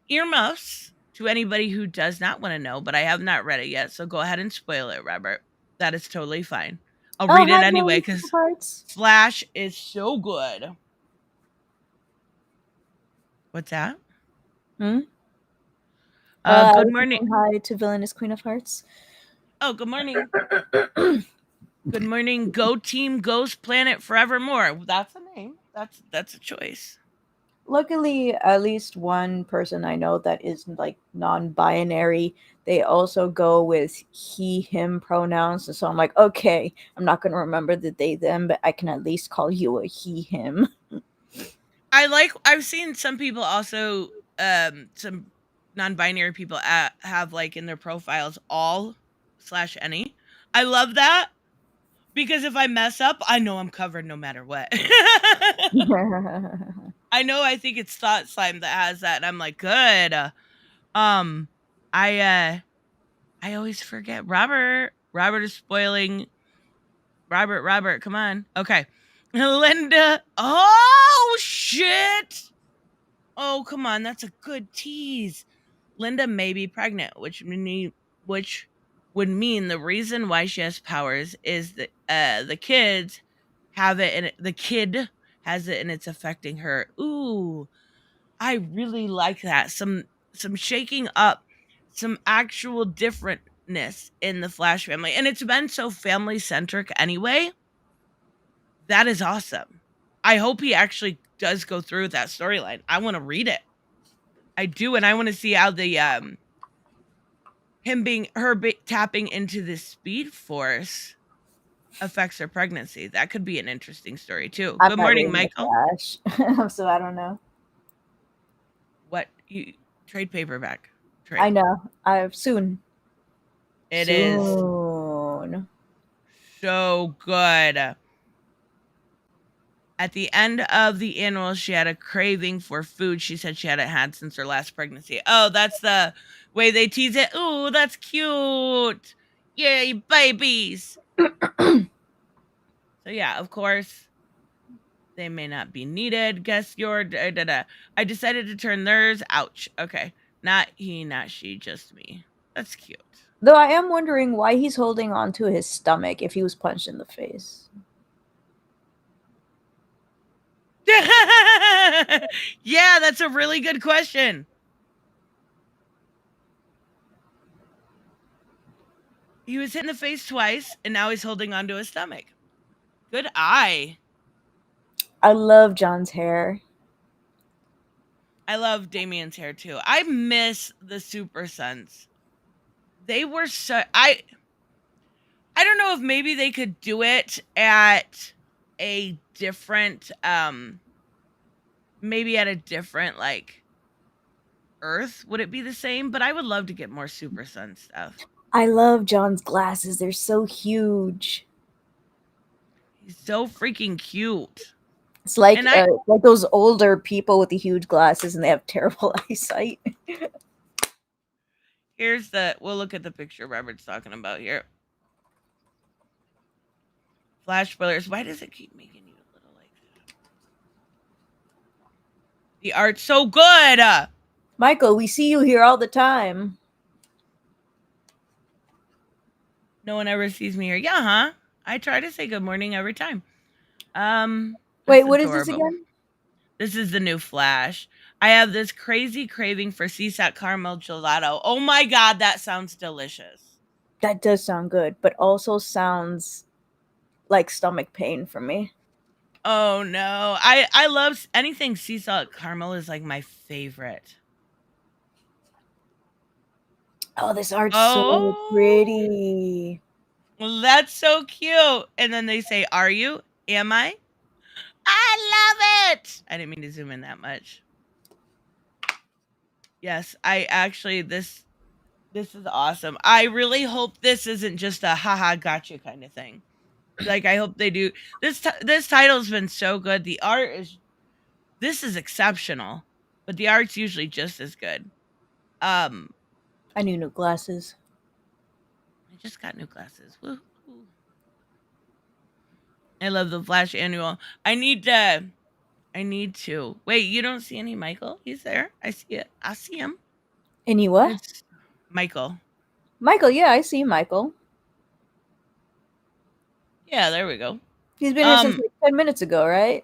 Speaker 1: earmuffs to anybody who does not want to know, but I have not read it yet, so go ahead and spoil it, Robert. That is totally fine. I'll
Speaker 2: Oh,
Speaker 1: read it
Speaker 2: hi,
Speaker 1: anyway
Speaker 2: Molly
Speaker 1: because
Speaker 2: Parts.
Speaker 1: Flash is so good. What's that?
Speaker 2: Hmm? I
Speaker 1: Good
Speaker 2: was
Speaker 1: morning.
Speaker 2: saying hi to Villainous Queen of Hearts.
Speaker 1: Oh, good morning. Good morning. Go Team Ghost Planet Forevermore. That's a name. That's a choice.
Speaker 2: Luckily, at least one person I know that is like non-binary, they also go with he, him pronouns. And so I'm like, okay, I'm not gonna remember the they, them, but I can at least call you a he, him.
Speaker 1: I've seen some people also some non-binary people have like in their profiles all slash any. I love that, Because if I mess up, I know I'm covered no matter what. I think it's Thought Slime that has that, and I'm like, good. Um, I always forget Robert. Robert is spoiling. Robert, come on. Okay. Linda. Oh shit. Oh, come on. That's a good tease. Linda may be pregnant, which would mean the reason why she has powers is that the kids have it and the kid has it and it's affecting her. Ooh, I really like that. Some shaking up, some actual differentness in the Flash family. And it's been so family centric anyway. That is awesome. I hope he actually does go through with that storyline. I want to read it. I do, and I want to see how the him being tapping into the speed force affects her pregnancy. That could be an interesting story too.
Speaker 2: I'm
Speaker 1: Good
Speaker 2: not
Speaker 1: morning,
Speaker 2: reading the
Speaker 1: Michael.
Speaker 2: Flash, so I don't know.
Speaker 1: What you trade paperback?
Speaker 2: I
Speaker 1: Trade.
Speaker 2: know. I soon.
Speaker 1: It is
Speaker 2: Soon.
Speaker 1: so good. At the end of the annual, she had a craving for food she said she hadn't had since her last pregnancy. Oh, that's the way they tease it. Ooh, that's cute. Yay, babies. So yeah, of course, they may not be needed. Guess your da, da, da. I decided to turn theirs. Ouch. Okay. Not he, not she, just me. That's cute.
Speaker 2: Though I am wondering why he's holding on to his stomach if he was punched in the face.
Speaker 1: Yeah, that's a really good question. He was hit in the face twice, and now he's holding onto his stomach. Good eye.
Speaker 2: I love John's hair.
Speaker 1: I love Damian's hair too. I miss the Super Sons. They were so I don't know if maybe they could do it at a different maybe at a different like Earth. Would it be the same? But I would love to get more Super Sun stuff.
Speaker 2: I love John's glasses. They're so huge.
Speaker 1: He's so freaking cute.
Speaker 2: It's
Speaker 1: And I
Speaker 2: like those older people with the huge glasses and they have terrible eyesight.
Speaker 1: here's the we'll look at the picture Robert's talking about here. Flash spoilers. Why does it keep making you a little like that? The art's so good.
Speaker 2: Michael, we see you here all the time.
Speaker 1: No one ever sees me here. Yeah, huh? I try to say good morning every time.
Speaker 2: Wait,
Speaker 1: That's
Speaker 2: what is this
Speaker 1: adorable.
Speaker 2: again?
Speaker 1: This is the new Flash. I have this crazy craving for CSAC caramel gelato. Oh my god, that sounds delicious.
Speaker 2: That does sound good, but also sounds like stomach pain for me.
Speaker 1: Oh no. I love anything sea salt caramel is like my favorite.
Speaker 2: Oh, this art's so
Speaker 1: Oh,
Speaker 2: pretty.
Speaker 1: well, that's so cute. And then they say, "Are you? Am I?" I love it. I didn't mean to zoom in that much. Yes, I actually this is awesome. I really hope this isn't just a haha gotcha kind of thing. Like I hope they do. This title's been so good. The art is this is exceptional, but the art's usually just as good. Um
Speaker 2: I need new glasses.
Speaker 1: I just got new glasses. Woo. I love the Flash annual. I need to. Wait, you don't see any Michael? He's there. I see it. I see him.
Speaker 2: Any what?
Speaker 1: It's Michael.
Speaker 2: Michael, yeah, I see Michael.
Speaker 1: Yeah, there we go.
Speaker 2: He's been here since
Speaker 1: Um
Speaker 2: like 10 minutes ago, right?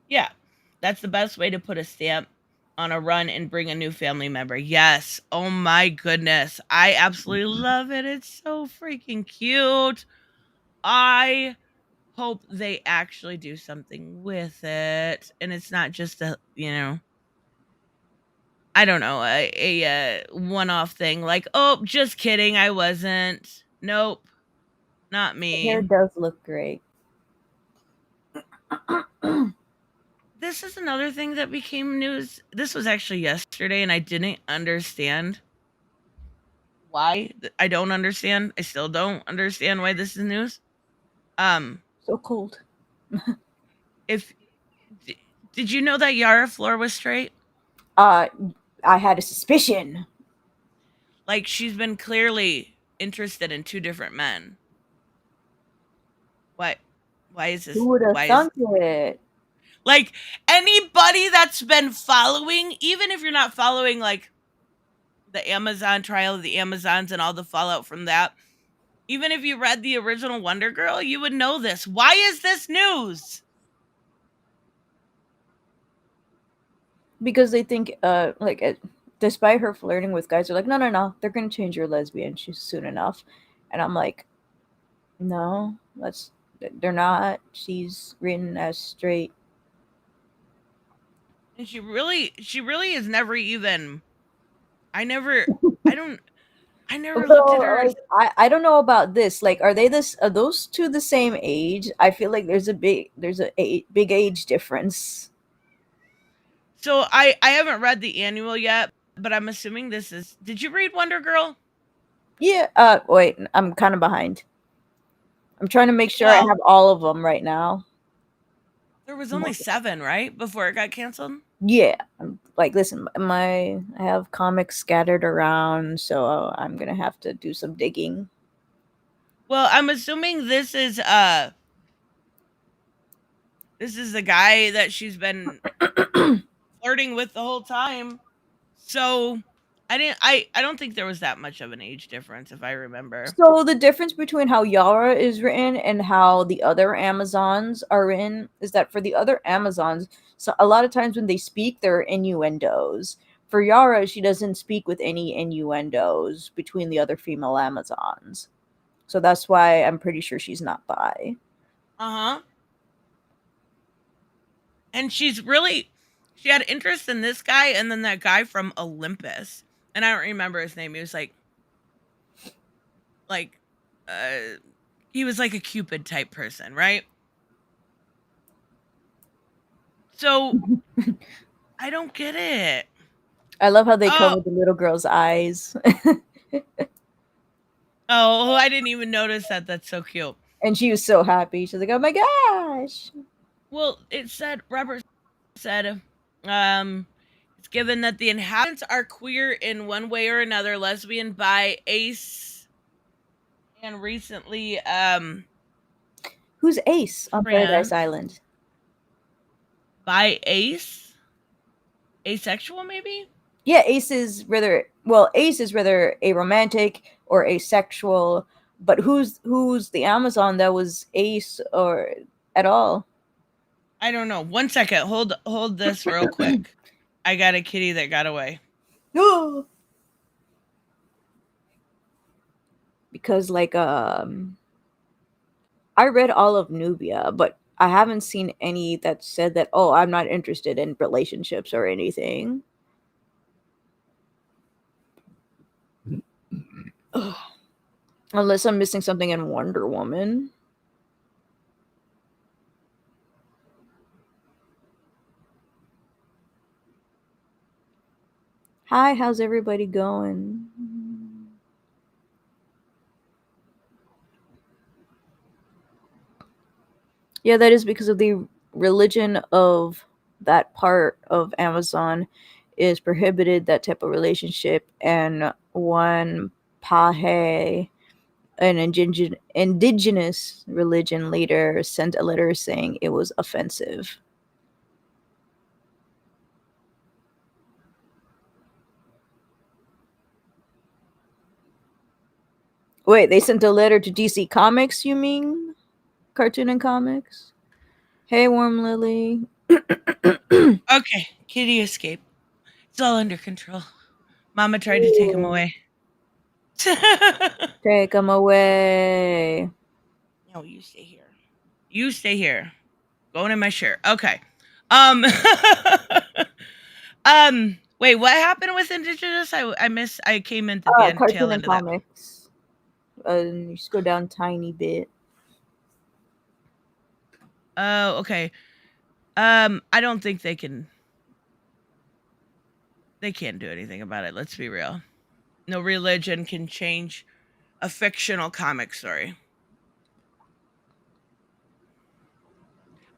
Speaker 1: yeah. That's the best way to put a stamp on a run and bring a new family member. Yes. Oh my goodness. I absolutely love it. It's so freaking cute. I hope they actually do something with it and it's not just a, I don't know, a one-off thing like, "Oh, just kidding. I wasn't. Nope, not
Speaker 2: The hair
Speaker 1: me."
Speaker 2: does look great.
Speaker 1: This is another thing that became news. This was actually yesterday and I didn't understand why. I don't understand. I still don't understand why this is news. Um,
Speaker 2: So cold.
Speaker 1: if did you know that Yara Flor was straight?
Speaker 2: Uh, I had a suspicion.
Speaker 1: Like she's been clearly interested in two different men. What? Why is
Speaker 2: Who
Speaker 1: this?
Speaker 2: would have
Speaker 1: Why is
Speaker 2: thunk it?
Speaker 1: like anybody that's been following, even if you're not following like the Amazon trial of the Amazons and all the fallout from that, even if you read the original Wonder Girl, you would know this. Why is this news?
Speaker 2: Because they think, despite her flirting with guys, they're like, no, no, no, they're gonna change her lesbian soon enough, and I'm like, no, they're not. She's written as straight.
Speaker 1: And she really is never even. I never. I don't. I never looked at
Speaker 2: Although,
Speaker 1: her.
Speaker 2: like, I don't know about this. Like, are those two the same age? I feel like there's a big age difference.
Speaker 1: So I haven't read the annual yet, but I'm assuming this is. Did you read Wonder Girl?
Speaker 2: Yeah. Wait, I'm kind of behind. I'm trying to make sure I
Speaker 1: Well,
Speaker 2: have all of them right now.
Speaker 1: there was only 7, right, before it got canceled.
Speaker 2: Yeah, like, listen, I have comics scattered around, so I'm gonna have to do some digging.
Speaker 1: Well, I'm assuming this is the guy that she's been flirting with the whole time. So I don't think there was that much of an age difference if I remember.
Speaker 2: So the difference between how Yara is written and how the other Amazons are written is that for the other Amazons, so a lot of times when they speak, there are innuendos. For Yara, she doesn't speak with any innuendos between the other female Amazons. So that's why I'm pretty sure she's not bi.
Speaker 1: Uh-huh. And she had interest in this guy and then that guy from Olympus. And I don't remember his name. He was like uh he was like a Cupid type person, right? So I don't get it.
Speaker 2: I love how they
Speaker 1: Oh,
Speaker 2: cover the little girl's eyes.
Speaker 1: oh, I didn't even notice that. That's so cute.
Speaker 2: And she was so happy. She's like, "Oh my gosh!"
Speaker 1: Well, it said Robert said, um, it's given that the inhabitants are queer in one way or another, lesbian, bi, ace, and recently,
Speaker 2: Who's Ace on Paradise
Speaker 1: trans,
Speaker 2: Island?
Speaker 1: bi, ace, asexual, maybe.
Speaker 2: Yeah, Ace is rather a romantic or asexual, but who's the Amazon that was Ace or at all?
Speaker 1: I don't know. 1 second. Hold this real quick. I got a kitty that got away.
Speaker 2: No, because I read all of Nubia, but I haven't seen any that said that, oh, I'm not interested in relationships or anything. Ugh. Unless I'm missing something in Wonder Woman. Hi, how's everybody going? Yeah, that is because of the religion of that part of Amazon is prohibited that type of relationship, and one Pahe, an indigenous religion leader, sent a letter saying it was offensive. Wait, they sent a letter to DC Comics, you mean? Cartoon and Comics? Hey, Warm Lily.
Speaker 1: Okay, kitty escaped. It's all under control. Mama tried to take him away.
Speaker 2: Take them away.
Speaker 1: No, you stay here. You stay here. Going in my shirt. Okay. Um. Wait. What happened with Indigenous? I missed. I came into the tail
Speaker 2: Cartoon
Speaker 1: end
Speaker 2: and
Speaker 1: of that.
Speaker 2: Comics. You just go down tiny bit.
Speaker 1: Oh, okay. I don't think they can. They can't do anything about it. Let's be real. No religion can change a fictional comic story.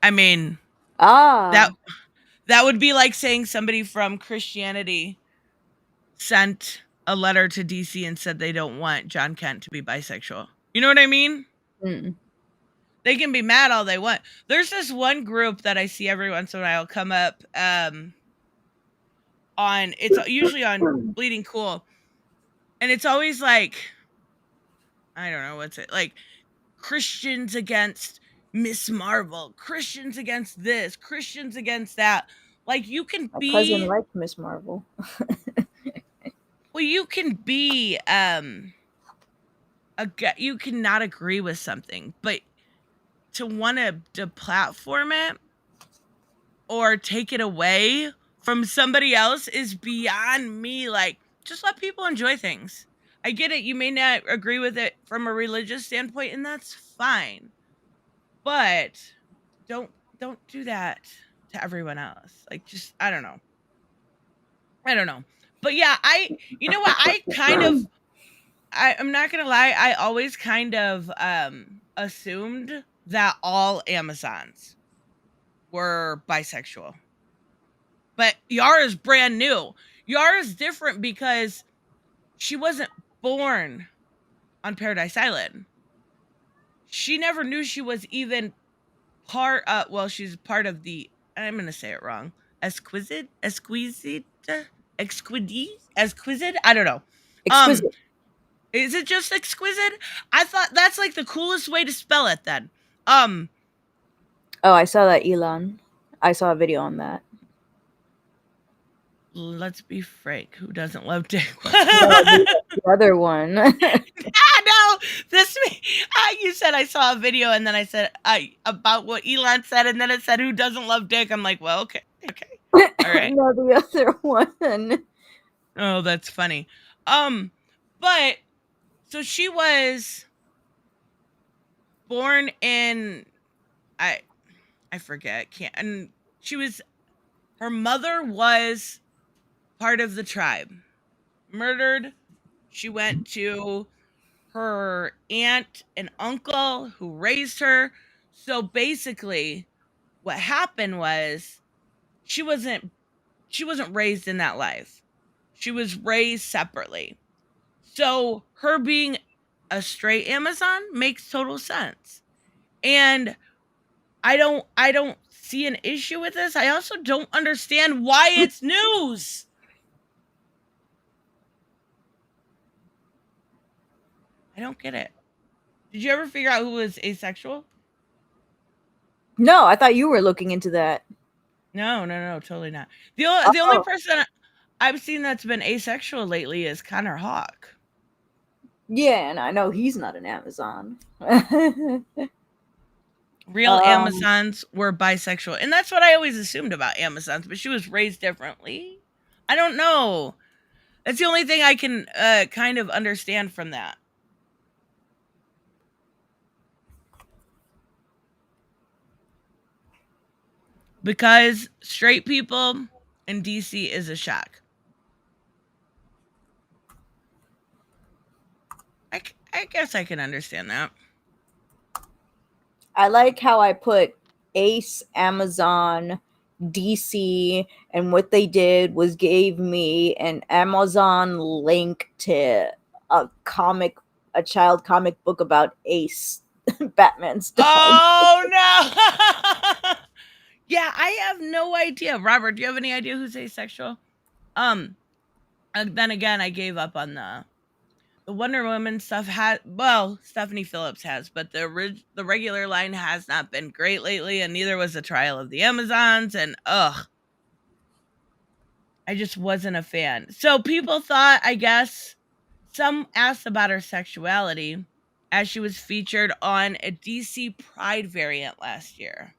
Speaker 1: I mean,
Speaker 2: Ah,
Speaker 1: that that would be like saying somebody from Christianity sent a letter to DC and said they don't want John Kent to be bisexual. You know what I mean?
Speaker 2: mm,
Speaker 1: They can be mad all they want. There's this one group that I see every once in a while come up on it's usually on Bleeding Cool, and it's always like I don't know what's it like Christians against Miss Marvel, Christians against this, Christians against that. Like you can
Speaker 2: my cousin
Speaker 1: be
Speaker 2: liked Miss Marvel.
Speaker 1: well, you can be you cannot agree with something, but to want to deplatform it or take it away from somebody else is beyond me. Like, just let people enjoy things. I get it. You may not agree with it from a religious standpoint, and that's fine. But don't don't do that to everyone else. Like, just I don't know. I don't know. But yeah, you know what? I'm not gonna lie, I always kind of assumed that all Amazons were bisexual. But Yara's brand new. Yara's different because she wasn't born on Paradise Island. She never knew she was even she's part of the I'm gonna say it wrong. Exquisite? I don't know. Um,
Speaker 2: Exquisite.
Speaker 1: is it just exquisite? I thought that's like the coolest way to spell it then. Um,
Speaker 2: Oh, I saw that, Elon. I saw a video on that.
Speaker 1: let's be frank, who doesn't love dick?
Speaker 2: No, the other one.
Speaker 1: No, this you said I saw a video and then I said I about what Elon said and then it said who doesn't love dick. I'm like, well, okay, all right.
Speaker 2: No, the other one.
Speaker 1: Oh, that's funny. Um, but so she was born in I I forget can't and she was her mother was part of the tribe murdered. She went to her aunt and uncle who raised her. So basically, what happened was she wasn't she wasn't raised in that life. She was raised separately. So her being a straight Amazon makes total sense. And I don't see an issue with this. I also don't understand why it's news. I don't get it. Did you ever figure out who was asexual?
Speaker 2: No, I thought you were looking into that.
Speaker 1: No, totally not. The only
Speaker 2: Oh,
Speaker 1: person I've seen that's been asexual lately is Connor Hawk.
Speaker 2: yeah, and I know he's not an Amazon.
Speaker 1: Real
Speaker 2: um,
Speaker 1: Amazons were bisexual, and that's what I always assumed about Amazons. But she was raised differently. I don't know. That's the only thing I can kind of understand from that. Because straight people in DC is a shock. I guess I can understand that.
Speaker 2: I like how I put Ace, Amazon, DC, and what they did was gave me an Amazon link to a child comic book about Ace, Batman's dog.
Speaker 1: Oh no! Yeah, I have no idea. Robert, do you have any idea who's asexual? Um, and then again, I gave up on the Wonder Woman stuff. Stephanie Phillips has, but the regular line has not been great lately, and neither was the Trial of the Amazons. And I just wasn't a fan. So people thought, I guess, some asked about her sexuality as she was featured on a DC Pride variant last year.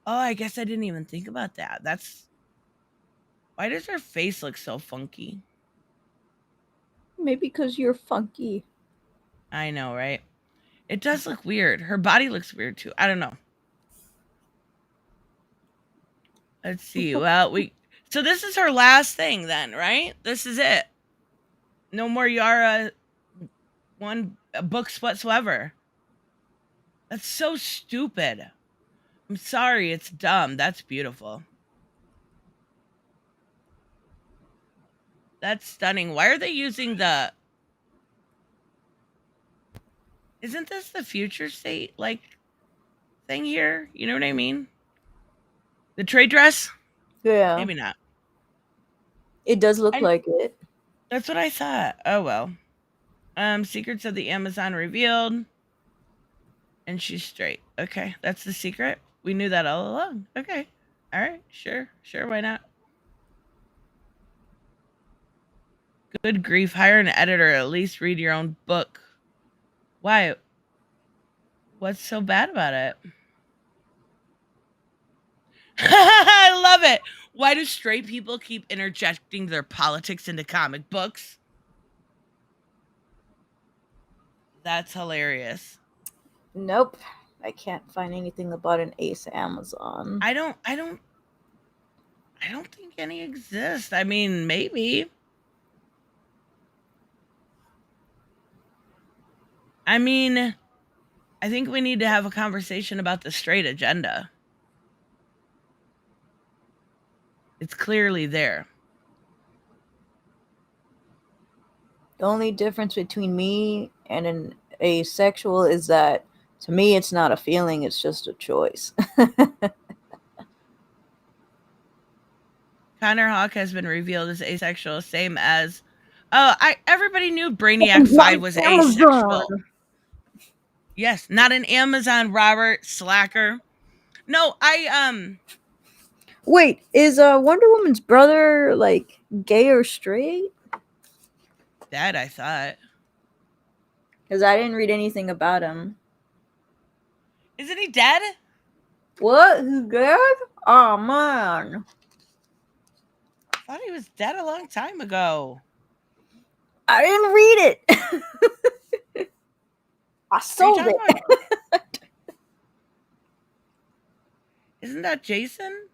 Speaker 1: Oh, I guess I didn't even think about that. That's why does her face look so funky?
Speaker 2: Maybe because you're funky.
Speaker 1: I know, right? It does look weird. Her body looks weird too. I don't know. Let's see. Well, we so this is her last thing then, right? This is it. No more Yara books whatsoever. That's so stupid. I'm sorry, it's dumb. That's beautiful. That's stunning. Why are they using the Isn't this the future state like thing here? You know what I mean? The trade dress?
Speaker 2: Yeah,
Speaker 1: Maybe not.
Speaker 2: it does look
Speaker 1: I
Speaker 2: like it.
Speaker 1: That's what I thought. Oh well. Secrets of the Amazon revealed, and she's straight. Okay, that's the secret. We knew that all along. Okay. All right. Sure, why not? Good grief, hire an editor, at least read your own book. Why? What's so bad about it? I love it. Why do straight people keep interjecting their politics into comic books? That's hilarious.
Speaker 2: Nope. I can't find anything about an Ace Amazon.
Speaker 1: I don't think any exist. I mean, maybe. I mean, I think we need to have a conversation about the straight agenda. It's clearly there.
Speaker 2: The only difference between me and an asexual is that to me it's not a feeling, it's just a choice.
Speaker 1: Connor Hawk has been revealed as asexual, same as I everybody knew Brainiac 5 was asexual.
Speaker 2: Amazon.
Speaker 1: Yes, not an Amazon Robert slacker. No, I
Speaker 2: Wait, is Wonder Woman's brother like gay or straight?
Speaker 1: that I thought.
Speaker 2: Because I didn't read anything about him.
Speaker 1: Isn't he dead?
Speaker 2: What? He's dead? Oh man.
Speaker 1: I thought he was dead a long time ago.
Speaker 2: I didn't read it. I
Speaker 1: Are you
Speaker 2: sold
Speaker 1: talking about
Speaker 2: it.
Speaker 1: Isn't that Jason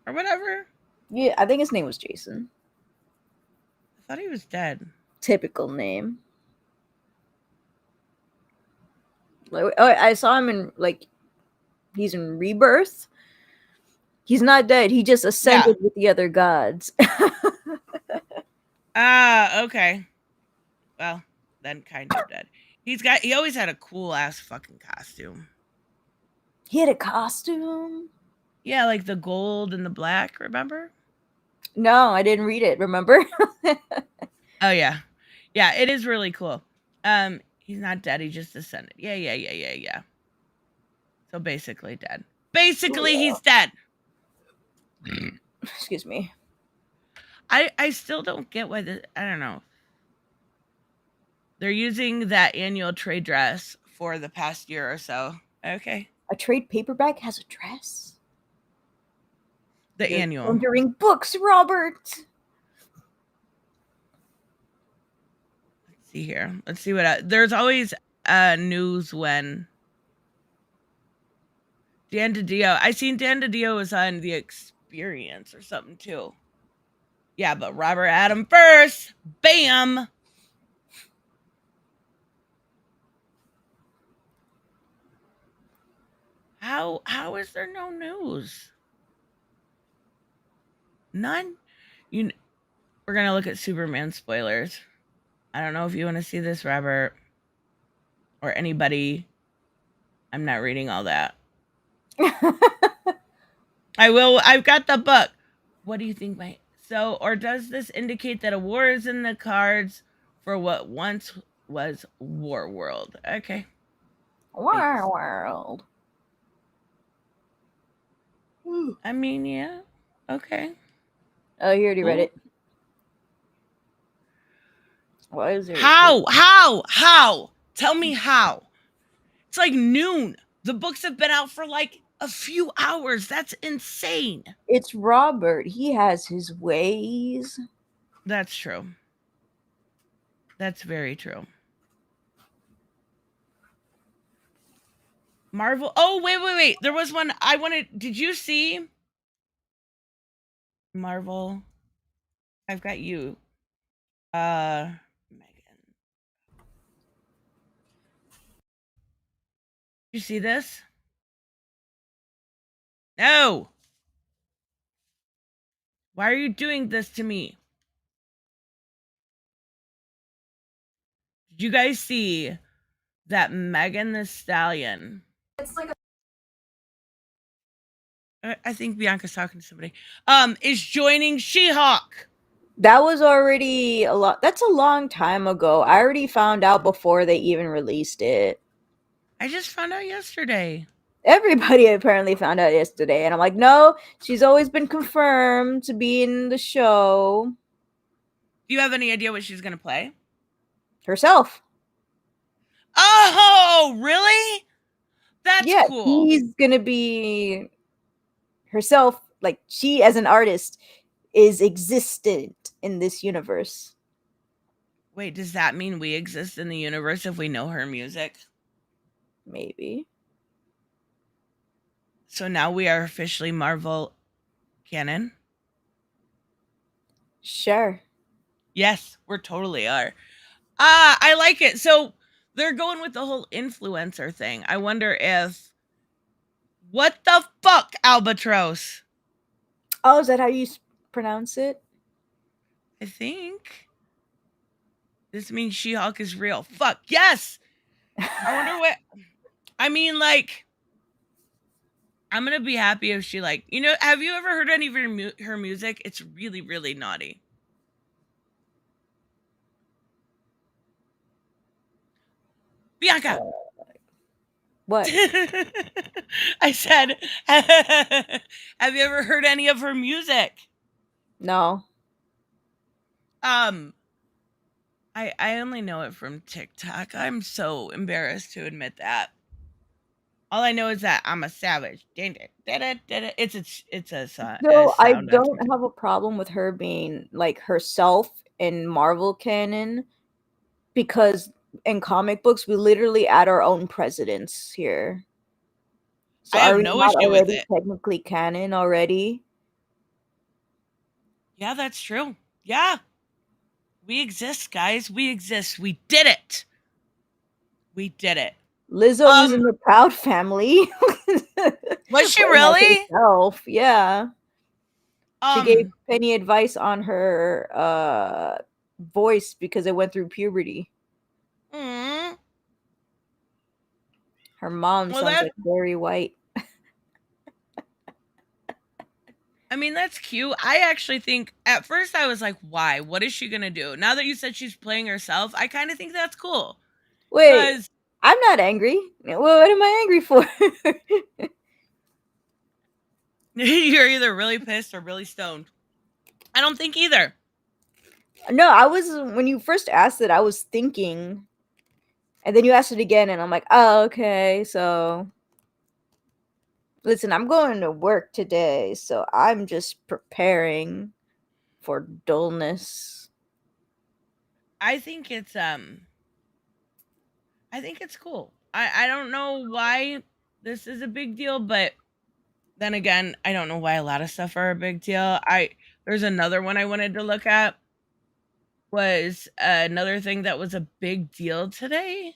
Speaker 1: or whatever?
Speaker 2: Yeah, I think his name was Jason.
Speaker 1: I thought he was dead.
Speaker 2: Typical name. Like, oh, I saw him in like he's in Rebirth. He's not dead. He just
Speaker 1: Yeah.
Speaker 2: ascended with the other gods.
Speaker 1: Ah, okay. Well, then kind of dead. He always had a cool ass fucking costume.
Speaker 2: He had a costume.
Speaker 1: Yeah, like the gold and the black, remember?
Speaker 2: No, I didn't read it. Remember?
Speaker 1: Oh yeah. Yeah, it is really cool. He's not dead, he just ascended. Yeah. So basically dead. Basically
Speaker 2: Yeah.
Speaker 1: he's dead.
Speaker 2: Excuse me.
Speaker 1: I still don't get why I don't know. They're using that annual trade dress for the past year or so. Okay.
Speaker 2: A trade paperback has a dress.
Speaker 1: The
Speaker 2: You're
Speaker 1: annual.
Speaker 2: wondering books, Robert.
Speaker 1: Let's see here. Let's see what there's always news when Dan DiDio. I seen Dan DiDio was on The Experience or something too. Yeah, but Robert Adam first. Bam. How is there no news? None. You. We're gonna look at Superman spoilers. I don't know if you want to see this, Robert, or anybody. I'm not reading all that. I will. I've got the book. What do you think, Mike? So, or does this indicate that a war is in the cards for what once was War World? Okay. Thanks.
Speaker 2: World.
Speaker 1: I mean, yeah. Okay.
Speaker 2: Oh, you already read
Speaker 1: Cool.
Speaker 2: it. Why is there?
Speaker 1: How? Tell me how. It's like noon. The books have been out for like a few hours. That's insane.
Speaker 2: It's Robert. He has his ways.
Speaker 1: That's true. That's very true. Marvel. Oh, wait. There was one I wanted. Did you see Marvel? I've got you. Megan. You see this? No. Why are you doing this to me? Did you guys see that Megan the Stallion?
Speaker 2: It's like
Speaker 1: I think Bianca's talking to somebody. Is joining She-Hulk.
Speaker 2: that was already a lot. That's a long time ago. I already found out before they even released it.
Speaker 1: I just found out yesterday.
Speaker 2: Everybody apparently found out yesterday, and I'm like, no, she's always been confirmed to be in the show
Speaker 1: Do you have any idea what she's gonna play?
Speaker 2: herself.
Speaker 1: Oh, really? That's
Speaker 2: Yeah,
Speaker 1: cool.
Speaker 2: she's gonna be herself. Like, she as an artist is existent in this universe.
Speaker 1: Wait, does that mean we exist in the universe if we know her music?
Speaker 2: Maybe.
Speaker 1: So now we are officially Marvel canon?
Speaker 2: Sure.
Speaker 1: Yes, we're totally are. I like it. So they're going with the whole influencer thing. I wonder if what the fuck, Albatross?
Speaker 2: Oh, is that how you pronounce it?
Speaker 1: I think this means She-Hulk is real. Fuck yes. I wonder what. I mean, like, I'm gonna be happy if she like. Have you ever heard any of her music? It's really, really naughty. Bianca.
Speaker 2: What?
Speaker 1: I said, have you ever heard any of her music?
Speaker 2: No.
Speaker 1: Um, I only know it from TikTok. I'm so embarrassed to admit that. All I know is that I'm a savage. It's a
Speaker 2: So I
Speaker 1: sound on
Speaker 2: don't
Speaker 1: TikTok.
Speaker 2: have a problem with her being like herself in Marvel canon because in comic books we literally add our own presidents here. So
Speaker 1: I
Speaker 2: are
Speaker 1: have
Speaker 2: we
Speaker 1: no
Speaker 2: not
Speaker 1: issue with
Speaker 2: already
Speaker 1: it.
Speaker 2: technically canon already?
Speaker 1: Yeah, that's true. Yeah, we exist, guys. We exist. We did it. We did it.
Speaker 2: Lizzo was in the Proud Family.
Speaker 1: Was she
Speaker 2: Playing as
Speaker 1: really?
Speaker 2: herself. Yeah. She gave
Speaker 1: Um,
Speaker 2: Penny advice on her voice because it went through puberty.
Speaker 1: mm,
Speaker 2: Her mom
Speaker 1: well,
Speaker 2: sounds like Barry White.
Speaker 1: I mean, that's cute. I actually think at first I was like, why? What is she gonna do? Now that you said she's playing herself, I kind of think that's cool.
Speaker 2: Wait,
Speaker 1: Cause
Speaker 2: I'm not angry. What am I angry for?
Speaker 1: you're either really pissed or really stoned. I don't think either.
Speaker 2: No, I was when you first asked it, I was thinking, and then you asked it again, and I'm like, oh, okay. So, listen, I'm going to work today, so I'm just preparing for dullness.
Speaker 1: I think it's I think it's cool. I don't know why this is a big deal, but then again, I don't know why a lot of stuff are a big deal. There's another one I wanted to look at was another thing that was a big deal today,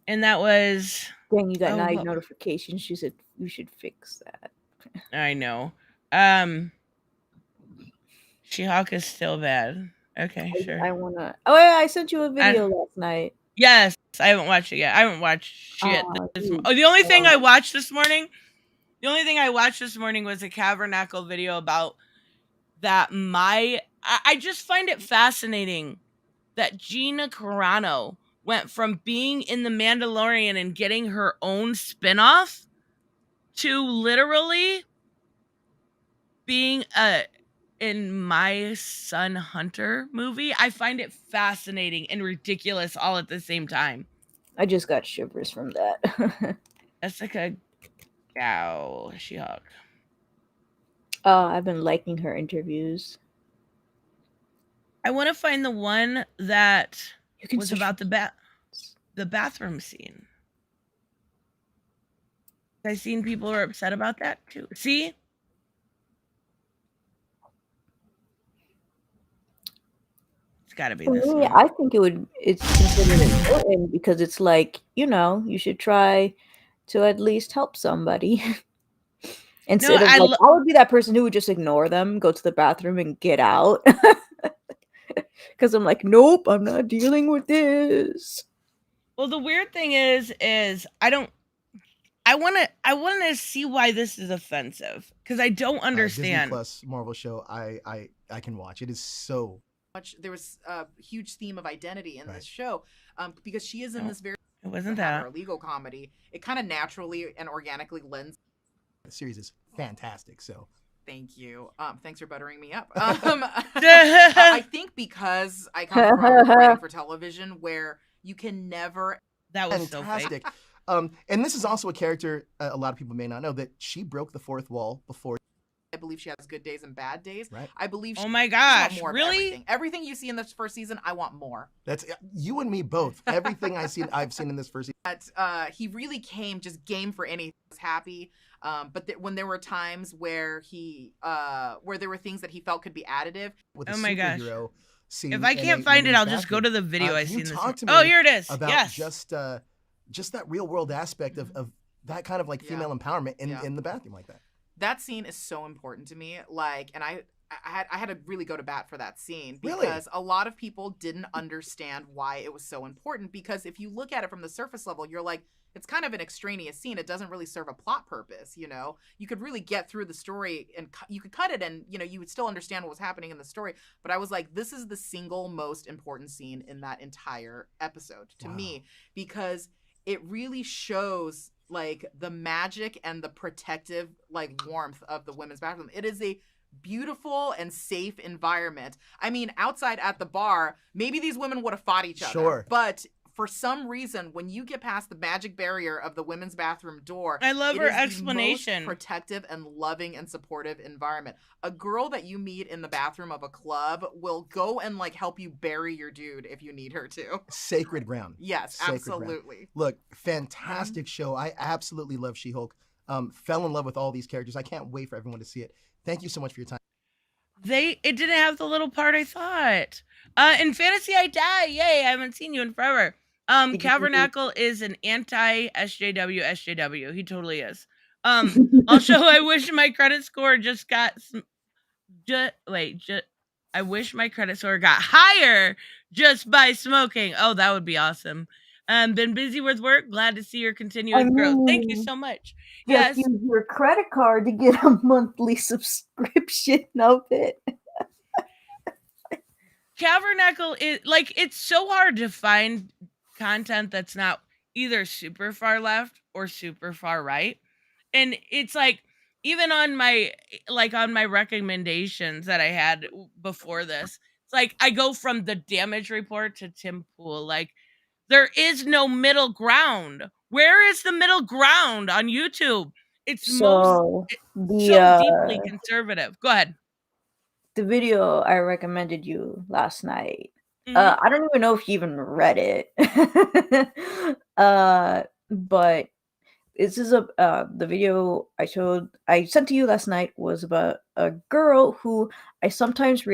Speaker 1: and that was
Speaker 2: Dang, you got
Speaker 1: oh,
Speaker 2: night
Speaker 1: what
Speaker 2: notifications. You said you should fix that.
Speaker 1: I know. Um, She-Hulk is still bad. Okay, sure.
Speaker 2: I wanna. Oh yeah, I sent you a
Speaker 1: I,
Speaker 2: video last night.
Speaker 1: yes, I haven't watched it yet. I haven't watched shit this
Speaker 2: Dude,
Speaker 1: the only thing I watched this morning, was a Cavernacle video about that I just find it fascinating that Gina Carano went from being in The Mandalorian and getting her own spin-off to literally being in My Son Hunter movie. I find it fascinating and ridiculous all at the same time.
Speaker 2: I just got shivers from that.
Speaker 1: Jessica Gao, She-Hulk.
Speaker 2: I've been liking her interviews.
Speaker 1: I want to find the one that
Speaker 2: You can
Speaker 1: was
Speaker 2: search for
Speaker 1: about the bathroom scene. I've seen people are upset about that too. See? It's got to be
Speaker 2: For
Speaker 1: this
Speaker 2: me,
Speaker 1: one.
Speaker 2: I think it's considered important because it's like, you should try to at least help somebody.
Speaker 1: No,
Speaker 2: Instead of like, I would be that person who would just ignore them, go to the bathroom, and get out. Because I'm like, nope, I'm not dealing with this.
Speaker 1: well, the weird thing is I want to see why this is offensive because I don't
Speaker 3: Disney
Speaker 1: understand.
Speaker 3: Plus Marvel show I can watch. It is so
Speaker 4: much. There was a huge theme of identity in
Speaker 3: Right.
Speaker 4: this show, because she is in this very
Speaker 1: It wasn't
Speaker 4: have
Speaker 1: that.
Speaker 4: her legal comedy. It kind of naturally and organically lends.
Speaker 3: the series is fantastic. So
Speaker 4: Thank you. Thanks for buttering me up. I think because I come from writing for television, where you can never.
Speaker 1: That was so
Speaker 3: fantastic.
Speaker 1: fake.
Speaker 3: And this is also a character a lot of people may not know, that she broke the fourth wall before.
Speaker 4: I believe she has good days and bad days.
Speaker 3: Right.
Speaker 4: I believe.
Speaker 1: Oh my
Speaker 4: I
Speaker 1: gosh!
Speaker 4: want more of
Speaker 1: Really?
Speaker 4: everything you see in this first season, I want more.
Speaker 3: That's you and me both. Everything I've seen in this first season.
Speaker 4: But he really came just game for anything. I was happy. But when there were times where where there were things that he felt could be additive.
Speaker 3: With
Speaker 1: Oh
Speaker 3: a
Speaker 1: my gosh.
Speaker 3: superhero scene
Speaker 1: If I
Speaker 3: in
Speaker 1: can't
Speaker 3: a
Speaker 1: find it,
Speaker 3: women's
Speaker 1: I'll just go to
Speaker 3: bathroom.
Speaker 1: the video I
Speaker 3: Can you
Speaker 1: seen this.
Speaker 3: talk to
Speaker 1: Oh,
Speaker 3: me
Speaker 1: here it is.
Speaker 3: about
Speaker 1: Yes.
Speaker 3: just that real world aspect of that kind of like female empowerment in the bathroom like that.
Speaker 4: That scene is so important to me. Like, and I had to really go to bat for that scene because
Speaker 3: Really?
Speaker 4: a lot of people didn't understand why it was so important. Because if you look at it from the surface level, you're like, it's kind of an extraneous scene. It doesn't really serve a plot purpose. You know, you could really get through the story and you could cut it and, you know, you would still understand what was happening in the story. But I was like, this is the single most important scene in that entire episode to me, because it really shows like the magic and the protective like warmth of the women's bathroom. It is a beautiful and safe environment. I mean, outside at the bar, maybe these women would have fought each other.
Speaker 3: Sure.
Speaker 4: But for some reason, when you get past the magic barrier of the women's bathroom door,
Speaker 1: I love
Speaker 4: it
Speaker 1: her
Speaker 4: is the
Speaker 1: explanation.
Speaker 4: most protective and loving and supportive environment. A girl that you meet in the bathroom of a club will go and like help you bury your dude if you need her to.
Speaker 3: Sacred ground.
Speaker 4: Yes,
Speaker 3: Sacred ground.
Speaker 4: absolutely.
Speaker 3: Look, fantastic show. I absolutely love She-Hulk. Fell in love with all these characters. I can't wait for everyone to see it. Thank you so much for your time.
Speaker 1: It didn't have the little part I thought. In Fantasy I Die. Yay, I haven't seen you in forever. Cavernacle is an anti SJW SJW. He totally is. Also, I wish my credit score just got I wish my credit score got higher just by smoking. Oh, that would be awesome. Been busy with work. Glad to see your continuous growth. Thank you so much. Yes.
Speaker 2: Just use your credit card to get a monthly subscription of it.
Speaker 1: Cavernacle is like, it's so hard to find content that's not either super far left or super far right. And it's like, even on my recommendations that I had before this, it's like I go from the damage report to Tim Pool. Like, there is no middle ground. Where is the middle ground on YouTube? It's so deeply conservative. Go ahead.
Speaker 2: The video I recommended you last night.
Speaker 1: Mhm.
Speaker 2: I don't even know if you even read it. But this is the video I sent to you last night was about a girl who I sometimes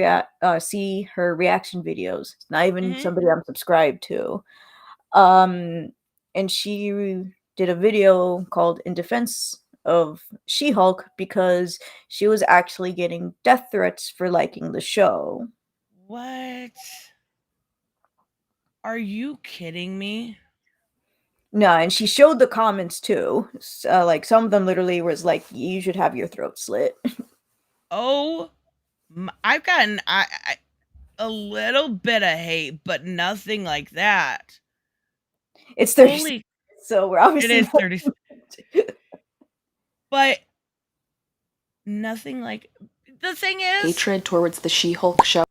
Speaker 2: see her reaction videos. It's not even somebody I'm subscribed to. And she did a video called In Defense of She-Hulk because she was actually getting death threats for liking the show.
Speaker 1: What? Are you kidding me?
Speaker 2: No, and she showed the comments too. Like some of them literally was like, "You should have your throat slit."
Speaker 1: Oh, I've gotten a little bit of hate, but nothing like that.
Speaker 2: It's 30, so we're obviously
Speaker 1: it is 30. But nothing like, the thing is,
Speaker 5: hatred towards the She-Hulk show.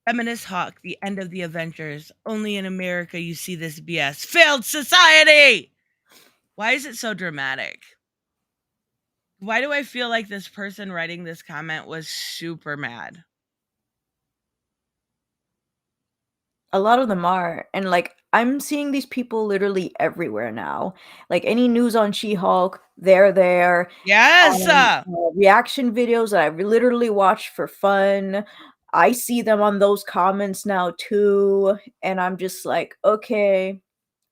Speaker 1: Feminist Hawk, the end of the Avengers. Only in America you see this BS. Failed society! Why is it so dramatic? Why do I feel like this person writing this comment was super mad?
Speaker 2: A lot of them are. And like, I'm seeing these people literally everywhere now. Like any news on She-Hulk, they're there.
Speaker 1: Yes!
Speaker 2: Reaction videos that I literally watch for fun. I see them on those comments now too. And I'm just like, okay,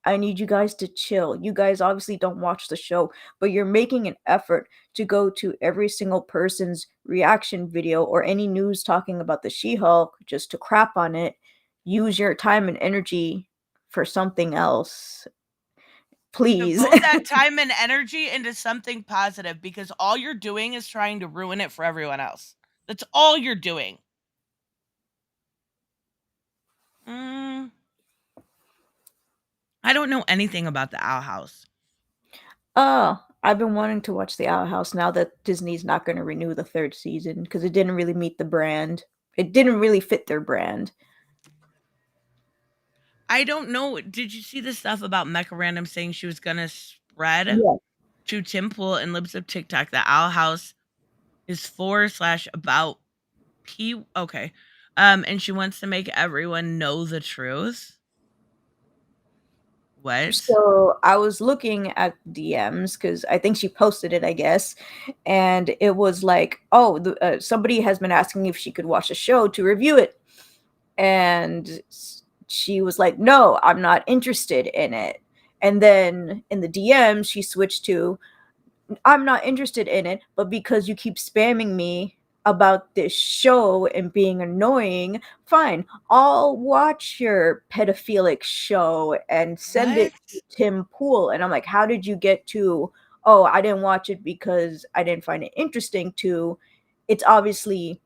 Speaker 2: I need you guys to chill. You guys obviously don't watch the show, but you're making an effort to go to every single person's reaction video or any news talking about the She-Hulk just to crap on it. Use your time and energy for something else. Please.
Speaker 1: Devote that time and energy into something positive, because all you're doing is trying to ruin it for everyone else. That's all you're doing. I don't know anything about the Owl House.
Speaker 2: Oh, I've been wanting to watch The Owl House now that Disney's not going to renew the third season because it didn't really meet the brand. It didn't really fit their brand.
Speaker 1: I don't know. Did you see the stuff about Mecha Random saying she was gonna spread
Speaker 2: Yeah.
Speaker 1: to Tim Pool and Libs of TikTok that Owl House is for/about P? Okay. And she wants to make everyone know the truth. What?
Speaker 2: So I was looking at DMs because I think she posted it, I guess, and it was like, oh, somebody has been asking if she could watch a show to review it, and she was like, no, I'm not interested in it. And then in the DMs, she switched to, I'm not interested in it, but because you keep spamming me about this show and being annoying, fine, I'll watch your pedophilic show and send it
Speaker 1: What?
Speaker 2: to Tim Pool. And I'm like, how did you get to, oh, I didn't watch it because I didn't find it interesting, to it's obviously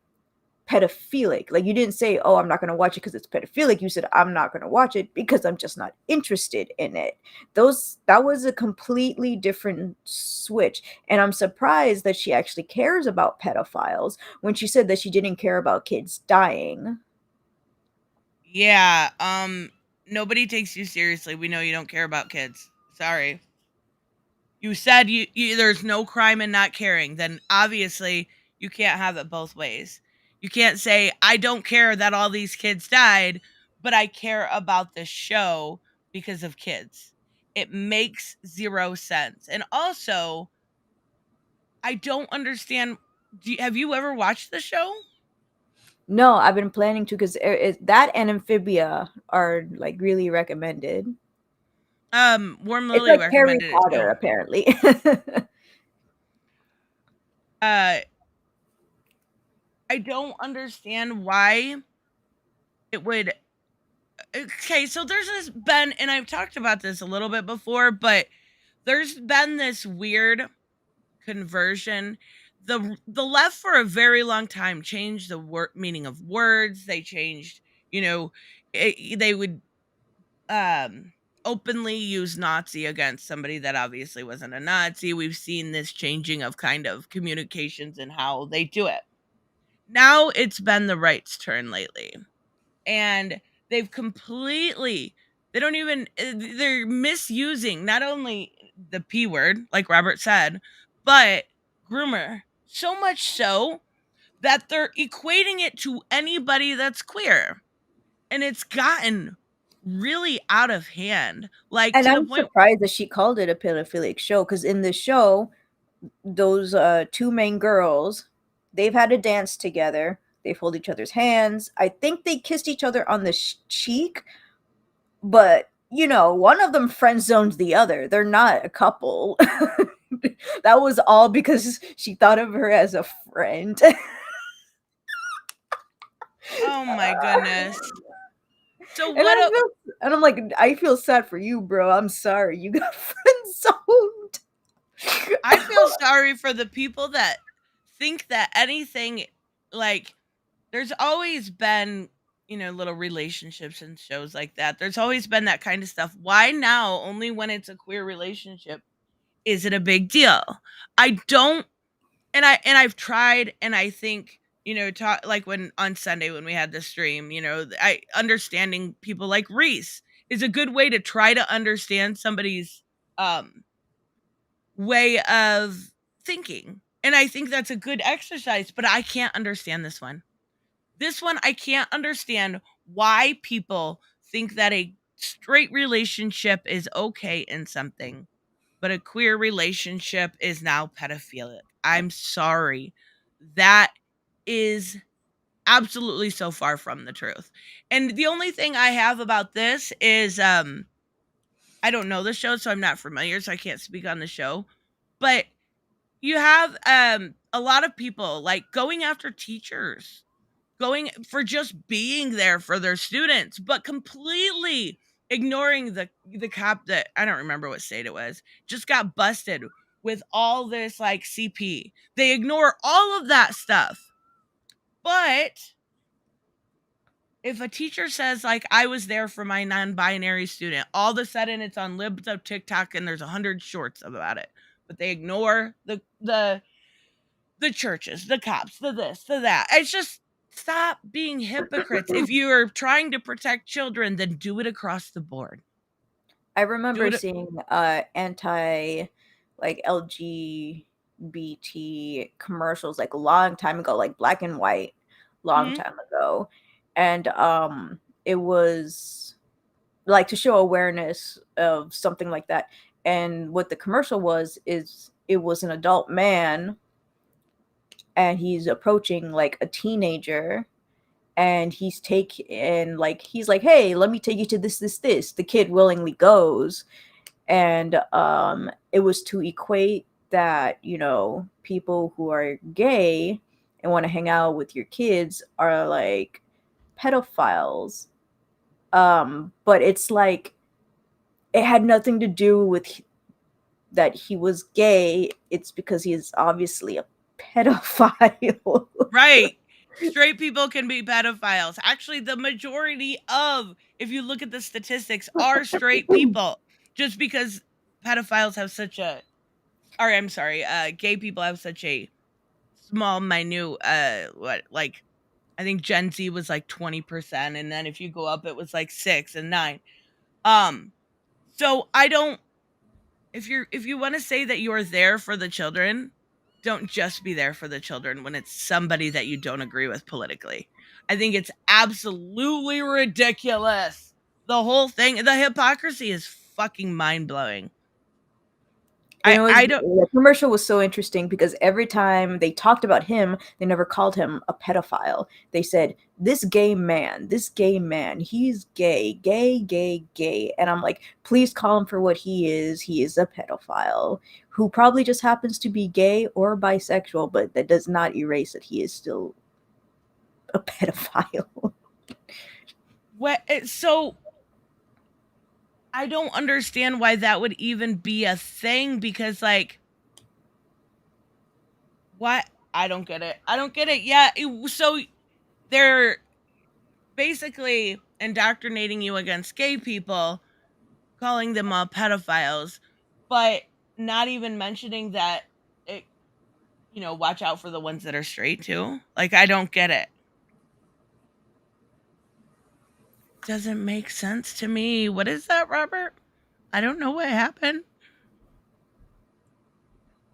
Speaker 2: pedophilic? Like, you didn't say, oh, I'm not going to watch it because it's pedophilic. You said, I'm not going to watch it because I'm just not interested in it. That was a completely different switch, and I'm surprised that she actually cares about pedophiles when she said that she didn't care about kids dying.
Speaker 1: Yeah. Nobody takes you seriously. We know you don't care about kids. Sorry. You said you there's no crime in not caring. Then obviously you can't have it both ways. You can't say I don't care that all these kids died, but I care about this show because of kids. It makes zero sense. And also, I don't understand. Have you ever watched the show?
Speaker 2: No, I've been planning to because that and Amphibia are like really recommended.
Speaker 1: Warm
Speaker 2: It's
Speaker 1: Lily
Speaker 2: like Harry
Speaker 1: recommended it
Speaker 2: Potter,
Speaker 1: too.
Speaker 2: apparently.
Speaker 1: Uh, I don't understand why it would. Okay, so there's this been, and I've talked about this a little bit before, but there's been this weird conversion. The left for a very long time changed the meaning of words. They changed, you know, they would openly use Nazi against somebody that obviously wasn't a Nazi. We've seen this changing of kind of communications and how they do it. Now it's been the right's turn lately. And they've completely, they don't even, they're misusing not only the P word, like Robert said, but groomer. So much so that they're equating it to anybody that's queer. And it's gotten really out of hand. Like
Speaker 2: And
Speaker 1: to the
Speaker 2: I'm
Speaker 1: point.
Speaker 2: surprised that she called it a pedophilic show because in the show, those two main girls, they've had a dance together. They've held each other's hands. I think they kissed each other on the cheek, but you know, one of them friend zones the other. They're not a couple. That was all because she thought of her as a friend.
Speaker 1: Oh my goodness. So
Speaker 2: And
Speaker 1: what
Speaker 2: I'm like, I feel sad for you, bro. I'm sorry. You got friend zoned.
Speaker 1: I feel sorry for the people that think that anything, like, there's always been, little relationships and shows like that. There's always been that kind of stuff. Why now, only when it's a queer relationship, is it a big deal? I don't, and I've tried, and I think, talk like when on Sunday when we had the stream, I understanding people like Reese is a good way to try to understand somebody's um way of thinking. And I think that's a good exercise, but I can't understand this one. This one, I can't understand why people think that a straight relationship is okay in something, but a queer relationship is now pedophilic. I'm sorry. That is absolutely so far from the truth. And the only thing I have about this is I don't know the show, so I'm not familiar, so I can't speak on the show. But you have a lot of people like going after teachers, going for just being there for their students, but completely ignoring the cop that I don't remember what state it was, just got busted with all this like CP. They ignore all of that stuff. But if a teacher says like I was there for my non-binary student, all of a sudden it's on libs of TikTok and there's 100 shorts about it. But they ignore the churches, the cops, the this, the that. It's just stop being hypocrites. If you are trying to protect children, then do it across the board.
Speaker 2: I
Speaker 1: Do
Speaker 2: remember
Speaker 1: it.
Speaker 2: seeing anti like LGBT commercials like a long time ago, like black and white, long
Speaker 1: Mhm.
Speaker 2: time ago. And it was like to show awareness of something like that. And what the commercial was is it was an adult man and he's approaching like a teenager and he's like, hey, let me take you to this. The kid willingly goes. And it was to equate that, you know, people who are gay and want to hang out with your kids are like pedophiles. But it's like it had nothing to do with that he was gay. It's because he is obviously a pedophile.
Speaker 1: Right. Straight people can be pedophiles. Actually, the majority of, if you look at the statistics, are straight people. Just because pedophiles have such a, or I'm sorry, gay people have such a small, minute, like, I think Gen Z was like 20%. And then if you go up, it was like 6 and 9. So I don't, if you want to say that you're there for the children, don't just be there for the children when it's somebody that you don't agree with politically. I think it's absolutely ridiculous. The whole thing, the hypocrisy is fucking mind-blowing.
Speaker 2: And
Speaker 1: I don't.
Speaker 2: the commercial was so interesting because every time they talked about him, they never called him a pedophile. They said, this gay man, he's gay. And I'm like, please call him for what he is. He is a pedophile who probably just happens to be gay or bisexual, but that does not erase that he is still a pedophile.
Speaker 1: So I don't understand why that would even be a thing because, like, what? I don't get it. Yeah. So they're basically indoctrinating you against gay people, calling them all pedophiles, but not even mentioning that it, watch out for the ones that are straight too. Like, I don't get it. Doesn't make sense to me. What is that, Robert? I don't know what happened.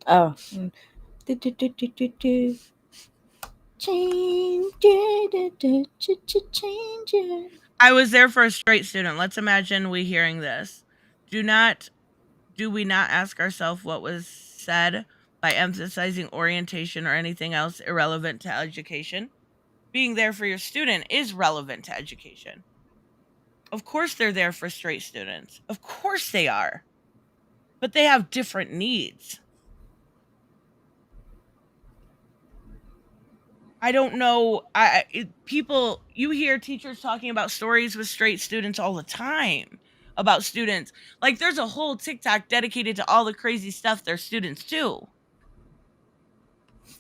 Speaker 2: Oh. Change it.
Speaker 1: I was there for a straight student. Let's imagine we hearing this. Do we not ask ourselves what was said by emphasizing orientation or anything else irrelevant to education? Being there for your student is relevant to education. Of course they're there for straight students. Of course they are. But they have different needs. I don't know. People, you hear teachers talking about stories with straight students all the time about students. Like, there's a whole TikTok dedicated to all the crazy stuff their students do.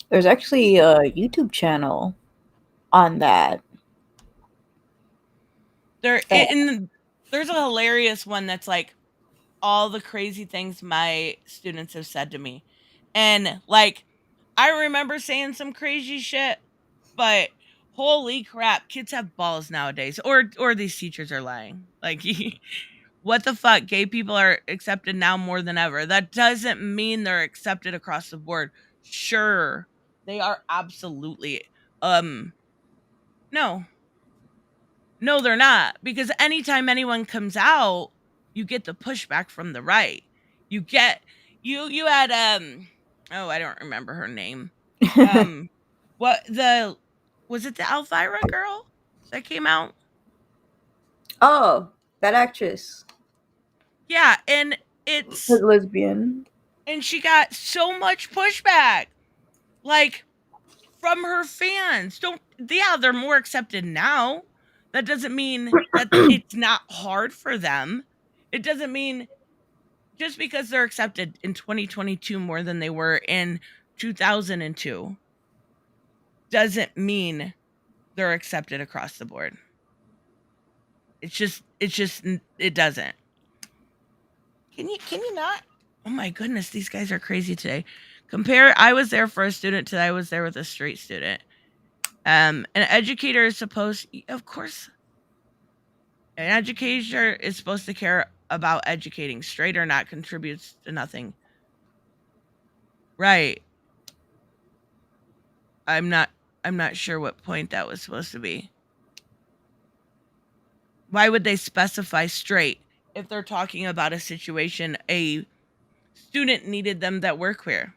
Speaker 2: There's actually a YouTube channel on that.
Speaker 1: There's a hilarious one that's like all the crazy things my students have said to me. And like, I remember saying some crazy shit, but holy crap, kids have balls nowadays. Or these teachers are lying. Like, what the fuck? Gay people are accepted now more than ever. That doesn't mean they're accepted across the board. Sure, they are absolutely. No. No, they're not. Because anytime anyone comes out, you get the pushback from the right. You get you had oh, I don't remember her name. What the was it the Elvira girl that came out?
Speaker 2: Oh, that actress.
Speaker 1: Yeah, and it's
Speaker 2: lesbian.
Speaker 1: and she got so much pushback, like from her fans. They're more accepted now. That doesn't mean that it's not hard for them. It doesn't mean just because they're accepted in 2022 more than they were in 2002 doesn't mean they're accepted across the board. It doesn't. Can you not? Oh my goodness, these guys are crazy today. Compare I was there for a student to I was there with a straight student. An educator is supposed, of course, an educator is supposed to care about educating. Straight or not contributes to nothing. Right. I'm not sure what point that was supposed to be. Why would they specify straight if they're talking about a situation a student needed them that were queer?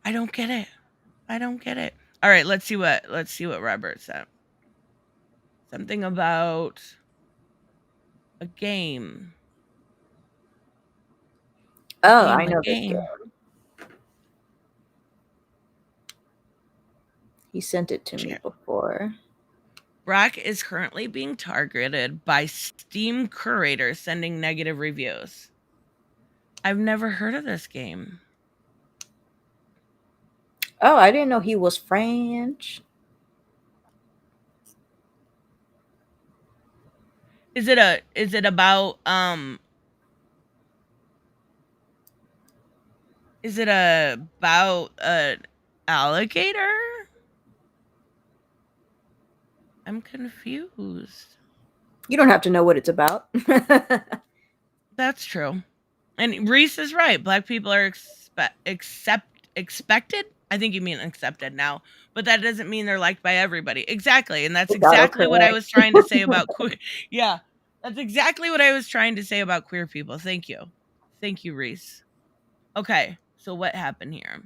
Speaker 1: I don't get it. All right, let's see what Robert said. Something about a game.
Speaker 2: Oh, I know this game. He sent it to me before.
Speaker 1: Brock is currently being targeted by Steam curators sending negative reviews. I've never heard of this game.
Speaker 2: Oh, I didn't know he was French.
Speaker 1: Is it about is it about an alligator? I'm confused.
Speaker 2: You don't have to know what it's about.
Speaker 1: That's true. And Reese is right. Black people are expected. I think you mean accepted now, but that doesn't mean they're liked by everybody. Exactly, and that's exactly what I was trying to say about queer. Yeah, that's exactly what I was trying to say about queer people. Thank you, Reese. Okay, so what happened here?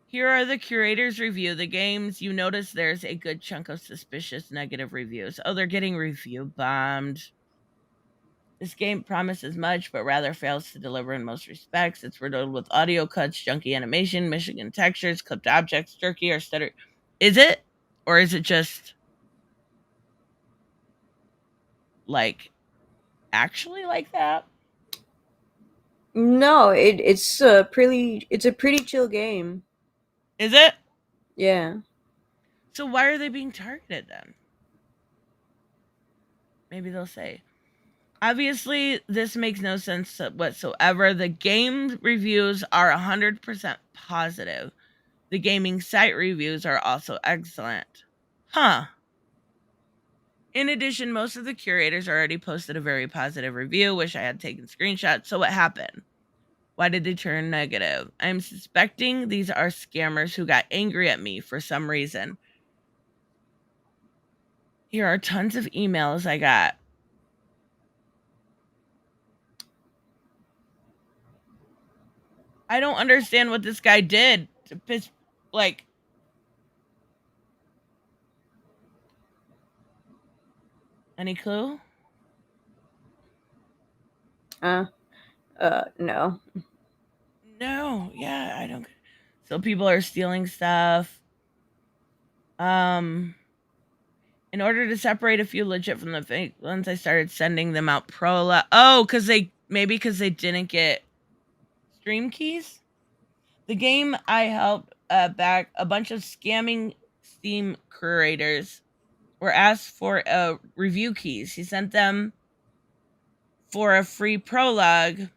Speaker 1: Here are the curators' review. The games, you notice there's a good chunk of suspicious negative reviews. Oh, they're getting review bombed. This game promises much, but rather fails to deliver in most respects. It's riddled with audio cuts, junky animation, Michigan textures, clipped objects, jerky, or stutter. Is it? Or is it just like actually like that?
Speaker 2: No, it's a pretty chill game.
Speaker 1: Is it?
Speaker 2: Yeah.
Speaker 1: So why are they being targeted then? Maybe they'll say. Obviously, this makes no sense whatsoever. The game reviews are 100% positive. The gaming site reviews are also excellent. Huh. In addition, most of the curators already posted a very positive review. Wish I had taken screenshots. So what happened? Why did they turn negative? I'm suspecting these are scammers who got angry at me for some reason. Here are tons of emails I got. I don't understand what this guy did to piss, like, any clue?
Speaker 2: No.
Speaker 1: No, yeah, I don't. So people are stealing stuff. In order to separate a few legit from the fake ones, I started sending them out prologue. Oh, because they didn't get stream keys. The game I helped back a bunch of scamming Steam curators were asked for review keys. He sent them for a free prologue.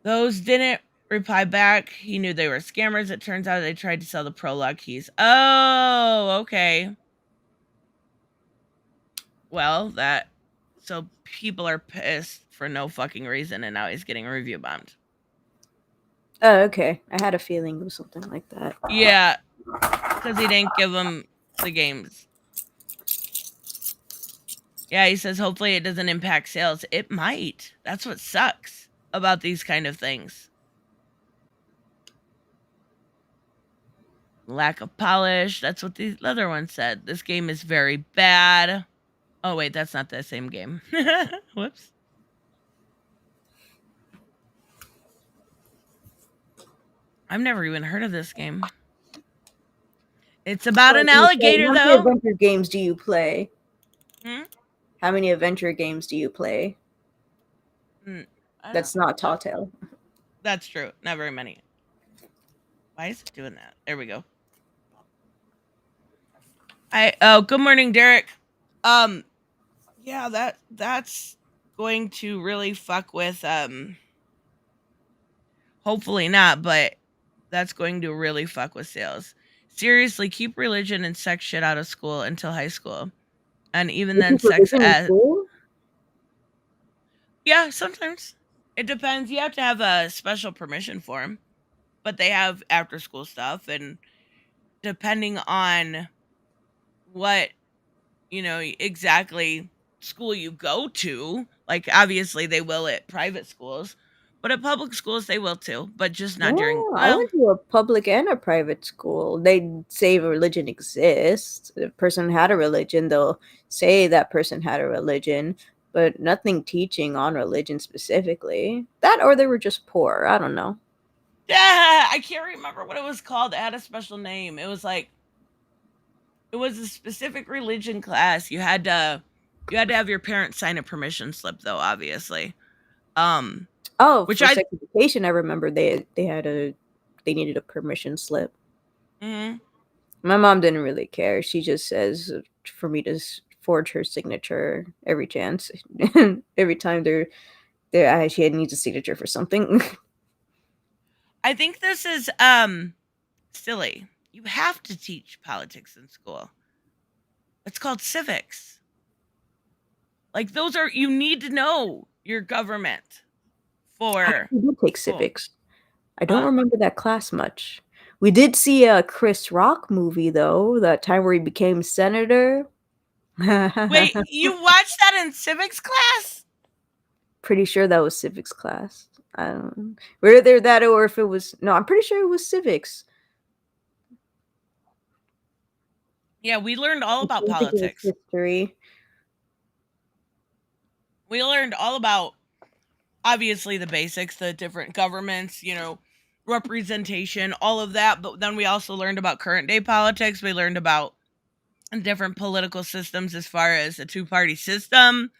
Speaker 1: Those didn't reply back. He knew they were scammers. It turns out they tried to sell the prologue keys. Oh, okay. Well, so people are pissed for no fucking reason, and now he's getting review bombed.
Speaker 2: Oh, okay. I had a feeling it was something like that.
Speaker 1: Yeah, because he didn't give them the games. Yeah, he says hopefully it doesn't impact sales. It might. That's what sucks about these kind of things. Lack of polish. That's what the other one said. This game is very bad. Oh, wait, that's not the same game. Whoops. I've never even heard of this game. It's about an alligator,
Speaker 2: How many
Speaker 1: though.
Speaker 2: adventure games do you play?
Speaker 1: Hmm?
Speaker 2: How many adventure games do you play? That's not Telltale.
Speaker 1: That's true. Not very many. Why is it doing that? There we go. Good morning, Derek. Yeah, that's going to really fuck with hopefully not, but that's going to really fuck with sales. Seriously, keep religion and sex shit out of school until high school. And even
Speaker 2: You
Speaker 1: then
Speaker 2: keep
Speaker 1: sex
Speaker 2: religion in school?
Speaker 1: yeah, sometimes. It depends. You have to have a special permission for them. But they have after school stuff, and depending on what, exactly school you go to, like obviously they will at private schools, but at public schools they will too, but just not during,
Speaker 2: No, I went to a public and a private school. They say religion exists. If a person had a religion, they'll say that person had a religion, but nothing teaching on religion specifically. That or they were just poor. I don't know.
Speaker 1: yeah, I can't remember what it was called. It had a special name. It was a specific religion class. You had to have your parents sign a permission slip though, obviously.
Speaker 2: Oh,
Speaker 1: Which
Speaker 2: for sex education, I remember they needed a permission slip.
Speaker 1: Mhm.
Speaker 2: My mom didn't really care. She just says for me to forge her signature every chance. Every time she needs a signature for something.
Speaker 1: I think this is silly. You have to teach politics in school. It's called civics. Like you need to know your government for
Speaker 2: We did take
Speaker 1: school.
Speaker 2: civics. I don't remember that class much. We did see a Chris Rock movie though, that time where he became senator.
Speaker 1: Wait, you watched that in civics class?
Speaker 2: Pretty sure that was civics class. I don't know. Whether that or if it was no, I'm pretty sure it was civics.
Speaker 1: Yeah, we learned all about
Speaker 2: I think it was
Speaker 1: politics.
Speaker 2: history.
Speaker 1: We learned all about obviously the basics, the different governments, representation, all of that. But then we also learned about current day politics. We learned about different political systems as far as a two-party system.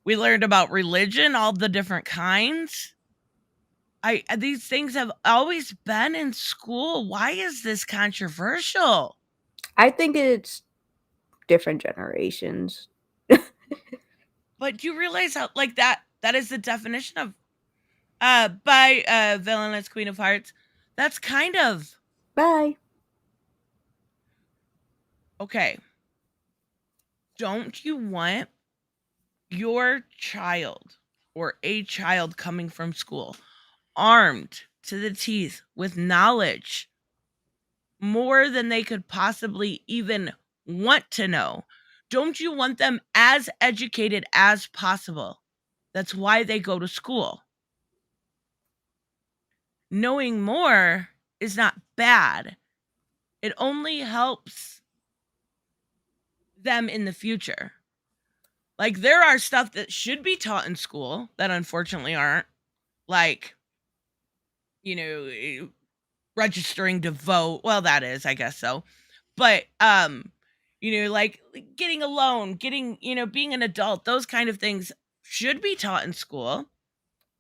Speaker 1: We learned about religion, all the different kinds. These things have always been in school. Why is this controversial?
Speaker 2: I think it's different generations.
Speaker 1: But do you realize how that is the definition of by Villainous Queen of Hearts? That's kind of
Speaker 2: Bye.
Speaker 1: okay. Don't you want your child or a child coming from school armed to the teeth with knowledge more than they could possibly even want to know? Don't you want them as educated as possible? That's why they go to school. Knowing more is not bad. It only helps them in the future. Like, there are stuff that should be taught in school that unfortunately aren't. Like, registering to vote. Well, that is, I guess so. But like getting a loan, getting, being an adult, those kind of things should be taught in school.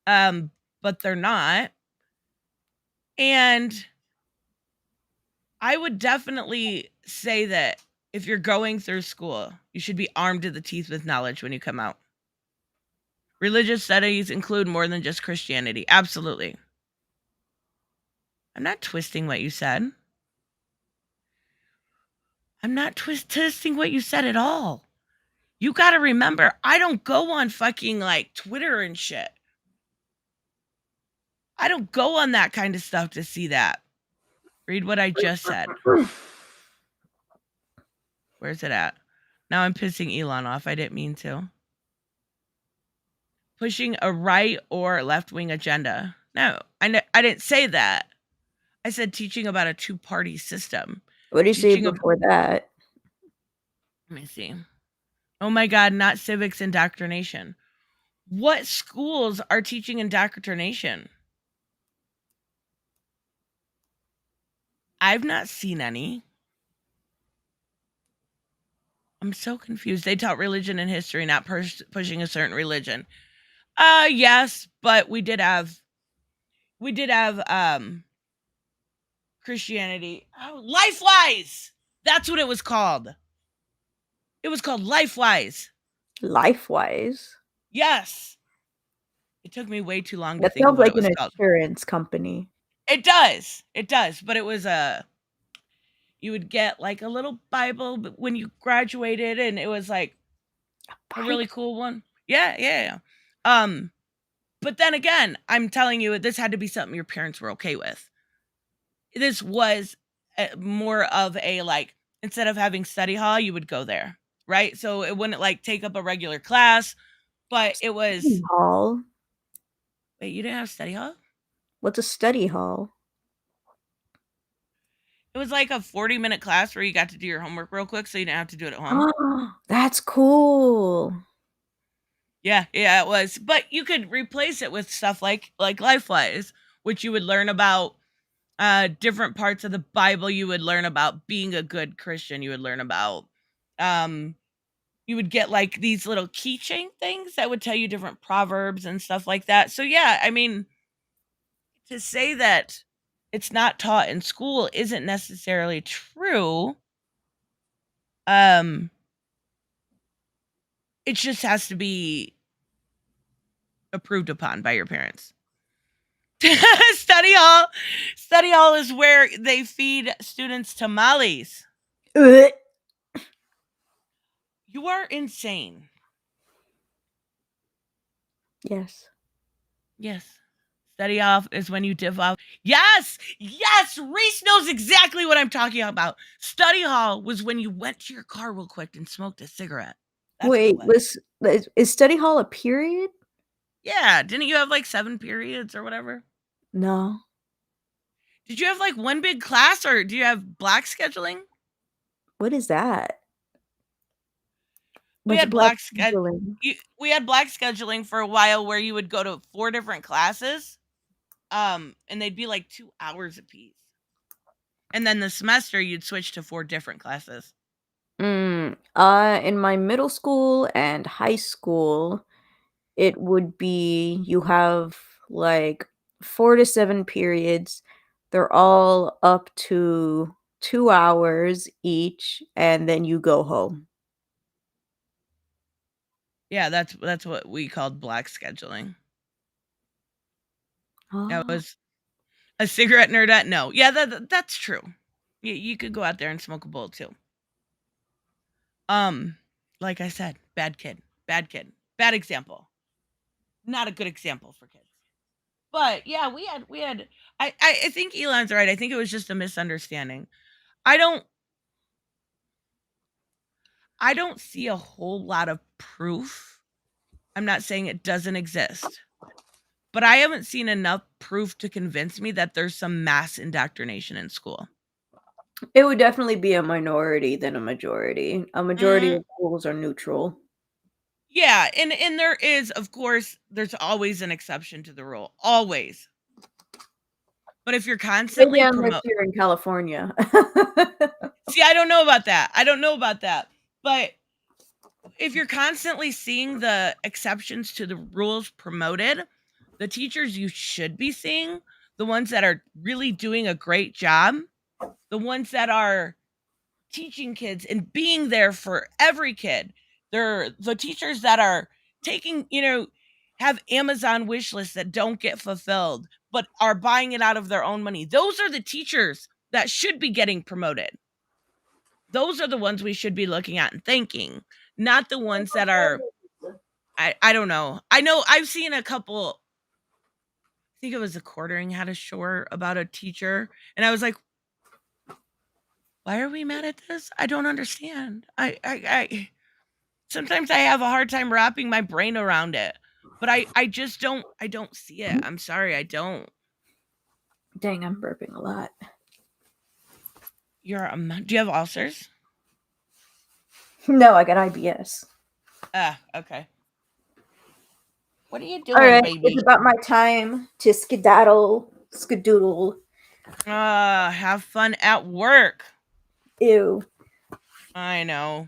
Speaker 1: But they're not. And I would definitely say that if you're going through school, you should be armed to the teeth with knowledge when you come out. Religious studies include more than just Christianity. Absolutely. I'm not twisting what you said. I'm not twisting what you said at all. You got to remember, I don't go on fucking like Twitter and shit. I don't go on that kind of stuff to see that. Read what I just said. Where's it at? Now I'm pissing Elon off. I didn't mean to. Pushing a right or left wing agenda. No, I didn't say that. I said teaching about a two-party system.
Speaker 2: What do you say
Speaker 1: Teaching ab
Speaker 2: before that?
Speaker 1: Let me see. Oh my God, not civics indoctrination. What schools are teaching indoctrination? I've not seen any. I'm so confused. They taught religion and history, not pushing a certain religion. Yes, but we did have Christianity. Oh, LifeWise. That's what it was called. It was called LifeWise.
Speaker 2: LifeWise?
Speaker 1: Yes. It took me way too long to
Speaker 2: That
Speaker 1: think of
Speaker 2: sounds
Speaker 1: what
Speaker 2: like
Speaker 1: it was
Speaker 2: an
Speaker 1: called.
Speaker 2: insurance company.
Speaker 1: It does. It does. But it was you would get like a little Bible when you graduated, and it was like a really cool one. Yeah. But then again, I'm telling you, this had to be something your parents were okay with. This was more of a like, instead of having study hall, you would go there, right? So it wouldn't like take up a regular class, but it was.
Speaker 2: Study hall?
Speaker 1: Wait, you didn't have study hall?
Speaker 2: What's a study hall?
Speaker 1: It was like a 40-minute class where you got to do your homework real quick, so you didn't have to do it at home.
Speaker 2: That's cool.
Speaker 1: Yeah, it was. But you could replace it with stuff like LifeWise, which you would learn about different parts of the Bible. You would learn about being a good Christian. You would learn about you would get like these little keychain things that would tell you different proverbs and stuff like that. So yeah, I mean, to say that it's not taught in school isn't necessarily true. It just has to be approved upon by your parents. Study hall is where they feed students tamales.
Speaker 2: Ugh.
Speaker 1: You are insane.
Speaker 2: Yes.
Speaker 1: Study off is when you dip off. Yes. Reese knows exactly what I'm talking about. Study hall was when you went to your car real quick and smoked a cigarette. That's
Speaker 2: Wait,
Speaker 1: what it was.
Speaker 2: is study hall a period?
Speaker 1: Yeah, didn't you have like 7 periods or whatever?
Speaker 2: No.
Speaker 1: Did you have like one big class, or do you have block scheduling?
Speaker 2: What is that?
Speaker 1: We
Speaker 2: What's
Speaker 1: had
Speaker 2: block
Speaker 1: block
Speaker 2: scheduling?
Speaker 1: we had block scheduling for a while where you would go to 4 different classes, and they'd be like 2 hours apiece. And then the semester you'd switch to 4 different classes.
Speaker 2: In my middle school and high school, it would be you have like 4 to 7 periods. They're all up to 2 hours each, and then you go home.
Speaker 1: Yeah, that's what we called block scheduling. That
Speaker 2: Oh.
Speaker 1: was a cigarette nerdette. No, yeah, that's true. You could go out there and smoke a bowl too. Like I said, bad kid, bad example. Not a good example for kids. But yeah, we had. I think Elon's right. I think it was just a misunderstanding. I don't see a whole lot of proof. I'm not saying it doesn't exist, but I haven't seen enough proof to convince me that there's some mass indoctrination in school.
Speaker 2: It would definitely be a minority than a majority. A majority of schools are neutral.
Speaker 1: Yeah, and there is, of course, there's always an exception to the rule. Always. But if you're constantly
Speaker 2: Maybe unless you're in California.
Speaker 1: See, I don't know about that. But if you're constantly seeing the exceptions to the rules promoted, the teachers you should be seeing, the ones that are really doing a great job, the ones that are teaching kids and being there for every kid, they're the teachers that are taking, have Amazon wish lists that don't get fulfilled, but are buying it out of their own money. Those are the teachers that should be getting promoted. Those are the ones we should be looking at and thanking, not the ones that are, I don't know. I know I've seen a couple, I think it was a Quartering had a short about a teacher, and I was like, why are we mad at this? I don't understand. I sometimes I have a hard time wrapping my brain around it, but I just don't see it. I'm sorry, I don't.
Speaker 2: Dang, I'm burping a lot.
Speaker 1: Do you have ulcers?
Speaker 2: No, I got IBS.
Speaker 1: Okay. What are you
Speaker 2: All
Speaker 1: doing,
Speaker 2: right,
Speaker 1: baby?
Speaker 2: it's about my time to skedoodle.
Speaker 1: Have fun at work.
Speaker 2: Ew.
Speaker 1: I know.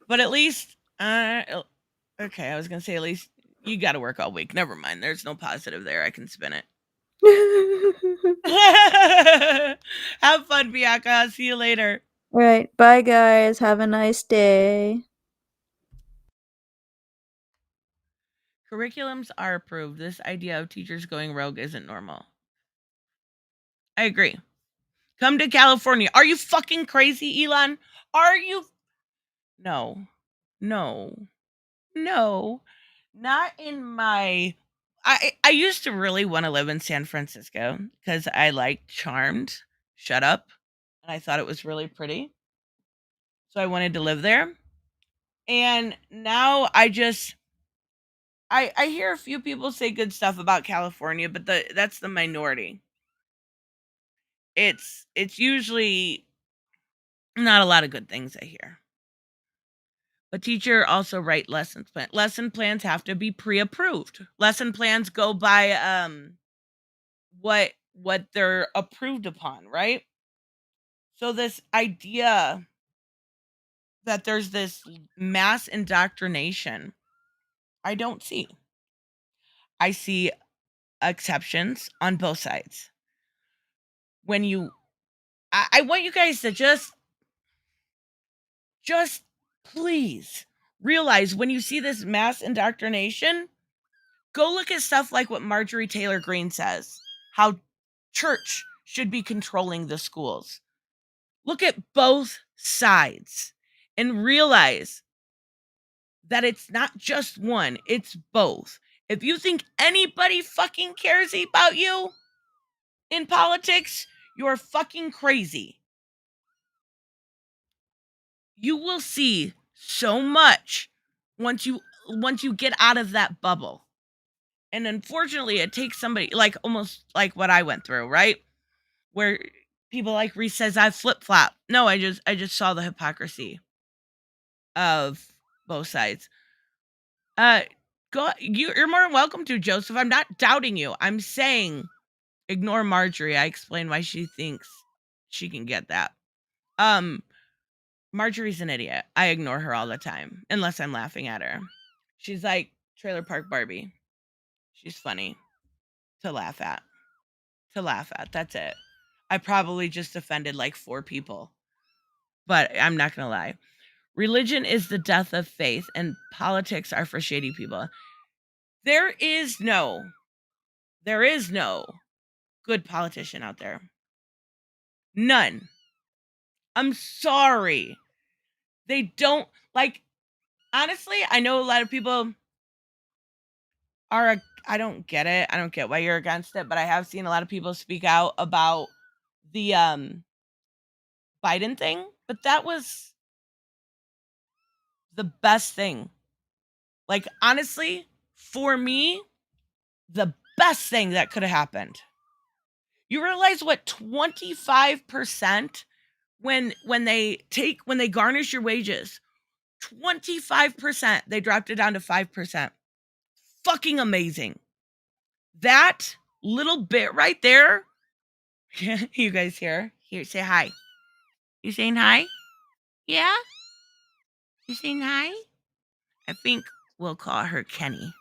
Speaker 1: But at least, okay, I was gonna say at least you gotta work all week. Never mind. There's no positive there. I can spin it. Have fun, Bianca. I'll see you later.
Speaker 2: All right, bye guys. Have a nice day.
Speaker 1: Curriculums are approved. This idea of teachers going rogue isn't normal. I agree. Come to California. Are you fucking crazy, Elon? Are you? No. Not in my. I used to really want to live in San Francisco because I liked Charmed. Shut up. And I thought it was really pretty. So I wanted to live there. And now I hear a few people say good stuff about California, but that's the minority. It's usually not a lot of good things I hear. But teacher also write lesson plan. Lesson plans have to be pre-approved. Lesson plans go by what they're approved upon, right? So this idea that there's this mass indoctrination, I don't see. I see exceptions on both sides. When I want you guys to just please realize when you see this mass indoctrination, go look at stuff like what Marjorie Taylor Greene says, how church should be controlling the schools. Look at both sides and realize that it's not just one, it's both. If you think anybody fucking cares about you in politics, you're fucking crazy. You will see so much once you get out of that bubble. And unfortunately, it takes somebody like almost like what I went through, right? Where people like Reese says I flip-flop. No, I just saw the hypocrisy of both sides. You're more than welcome to, Joseph. I'm not doubting you. I'm saying ignore Marjorie. I explain why she thinks she can get that. Marjorie's an idiot. I ignore her all the time, unless I'm laughing at her. She's like Trailer Park Barbie. She's funny to laugh at. That's it. I probably just offended like 4 people. But I'm not going to lie. Religion is the death of faith, and politics are for shady people. There is no good politician out there. None. I'm sorry. They don't, like, honestly, I know a lot of people are, I don't get it. I don't get why you're against it, but I have seen a lot of people speak out about the Biden thing, but that was the best thing. Like, honestly, for me, the best thing that could have happened. You realize what 25% when they garnish your wages, 25%, they dropped it down to 5%. Fucking amazing. That little bit right there. You guys here? Here, say hi. You saying hi? Yeah? You saying hi? I think we'll call her Kenny.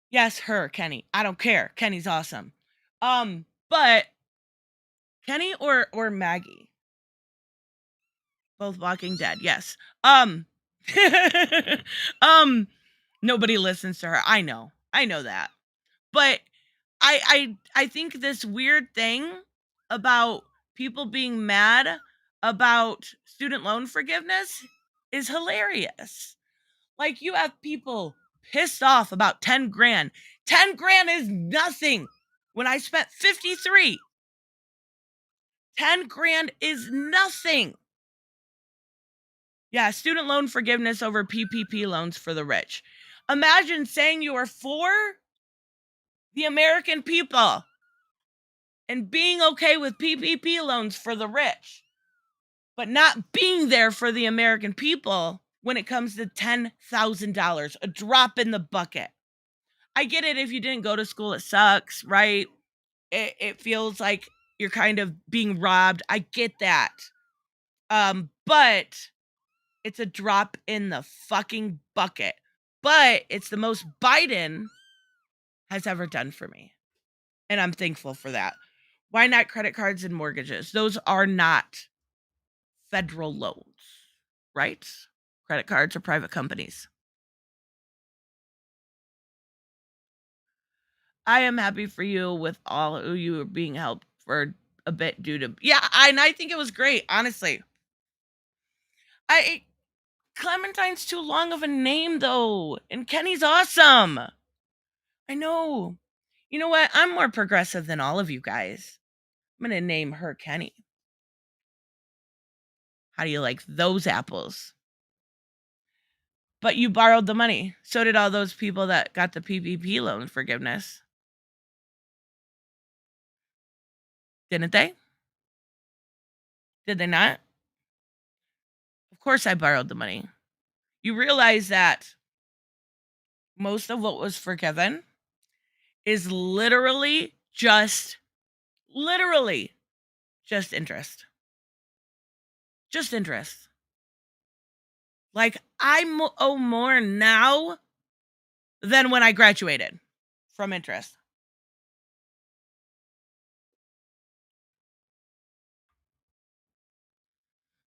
Speaker 1: Yes, her, Kenny. I don't care. Kenny's awesome. But Kenny or Maggie? Both Walking Dead, yes. Nobody listens to her. I know that. But I think this weird thing about people being mad about student loan forgiveness is hilarious. Like, you have people pissed off about 10 grand. 10 grand is nothing when I spent 53. 10 grand is nothing. Yeah, student loan forgiveness over PPP loans for the rich. Imagine saying you are for the American people and being okay with PPP loans for the rich, but not being there for the American people when it comes to $10,000, a drop in the bucket. I get it. If you didn't go to school, it sucks, right? It feels like you're kind of being robbed. I get that. But it's a drop in the fucking bucket. But it's the most Biden has ever done for me. And I'm thankful for that. Why not credit cards and mortgages? Those are not federal loans, right? Credit cards are private companies. I am happy for you with all of you being helped for a bit due to, yeah, and I think it was great, honestly. Clementine's too long of a name, though, and Kenny's awesome. I know. You know what? I'm more progressive than all of you guys. I'm going to name her Kenny. How do you like those apples? But you borrowed the money. So did all those people that got the PPP loan forgiveness. Didn't they? Did they not? Of course I borrowed the money. You realize that most of what was forgiven is literally just interest. Just interest. Like, I owe more now than when I graduated from interest.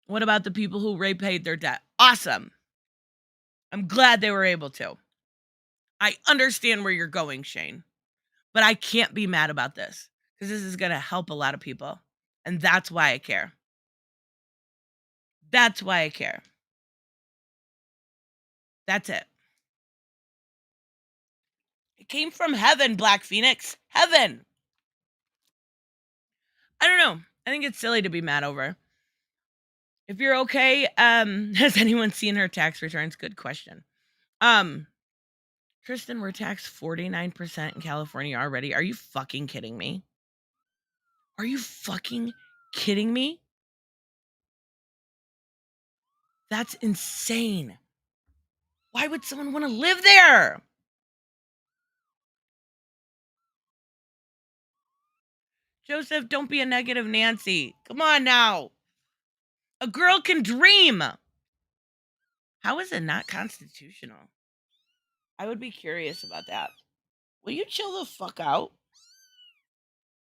Speaker 1: What about the people who repaid their debt? Awesome. I'm glad they were able to. I understand where you're going, Shane. But I can't be mad about this because this is going to help a lot of people. And that's why I care. That's why I care. That's it. It came from heaven, Black Phoenix. Heaven. I don't know. I think it's silly to be mad over. If you're okay, has anyone seen her tax returns? Good question. Tristan, we're taxed 49% in California already. Are you fucking kidding me? Are you fucking kidding me? That's insane. Why would someone want to live there? Joseph, don't be a negative Nancy. Come on now. A girl can dream. How is it not constitutional? I would be curious about that. Will you chill the fuck out?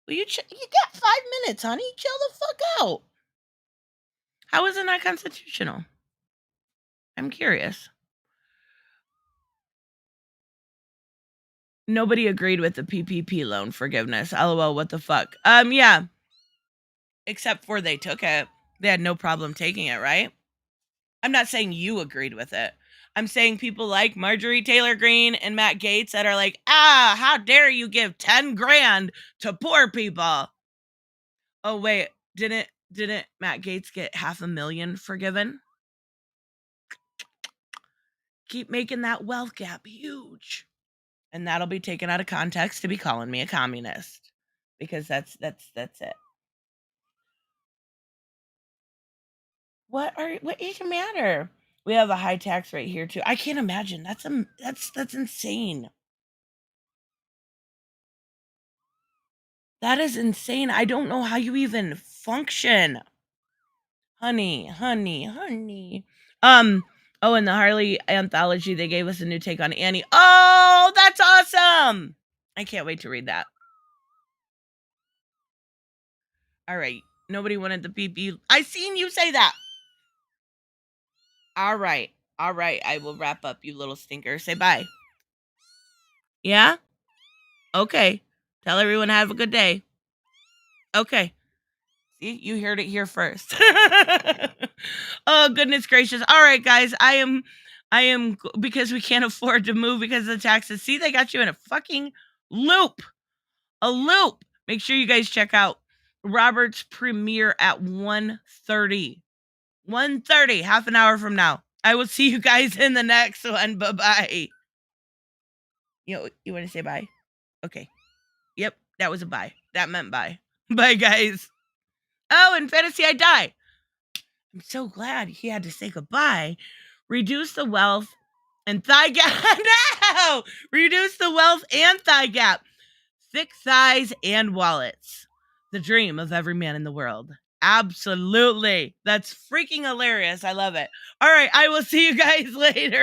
Speaker 1: Will you chill? You got 5 minutes, honey. Chill the fuck out. How is it not constitutional? I'm curious. Nobody agreed with the PPP loan forgiveness. LOL, what the fuck? Yeah. Except for they took it. They had no problem taking it, right? I'm not saying you agreed with it. I'm saying people like Marjorie Taylor Greene and Matt Gaetz that are like, how dare you give 10 grand to poor people? Oh, wait, didn't Matt Gaetz get $500,000 forgiven? Keep making that wealth gap huge. And that'll be taken out of context to be calling me a communist. Because that's it. What is the matter? We have a high tax rate here too. I can't imagine. That's insane. That is insane. I don't know how you even function. Honey. Oh, in the Harley anthology, they gave us a new take on Annie. Oh, that's awesome. I can't wait to read that. All right. Nobody wanted the PP. I seen you say that. All right. I will wrap up, you little stinker. Say bye. Yeah? Okay. Tell everyone have a good day. Okay. See, you heard it here first. Oh, goodness gracious. All right, guys. I am, because we can't afford to move because of the taxes. See, they got you in a fucking loop. A loop. Make sure you guys check out Robert's premiere at 1:30. 1:30, half an hour from now. I will see you guys in the next one. Bye-bye. You want to say bye? Okay. Yep, that was a bye. That meant bye. Bye, guys. Oh, in fantasy, I die. I'm so glad he had to say goodbye. Reduce the wealth and thigh gap. No! Reduce the wealth and thigh gap. Thick thighs and wallets. The dream of every man in the world. Absolutely. That's freaking hilarious. I love it. All right, I will see you guys later.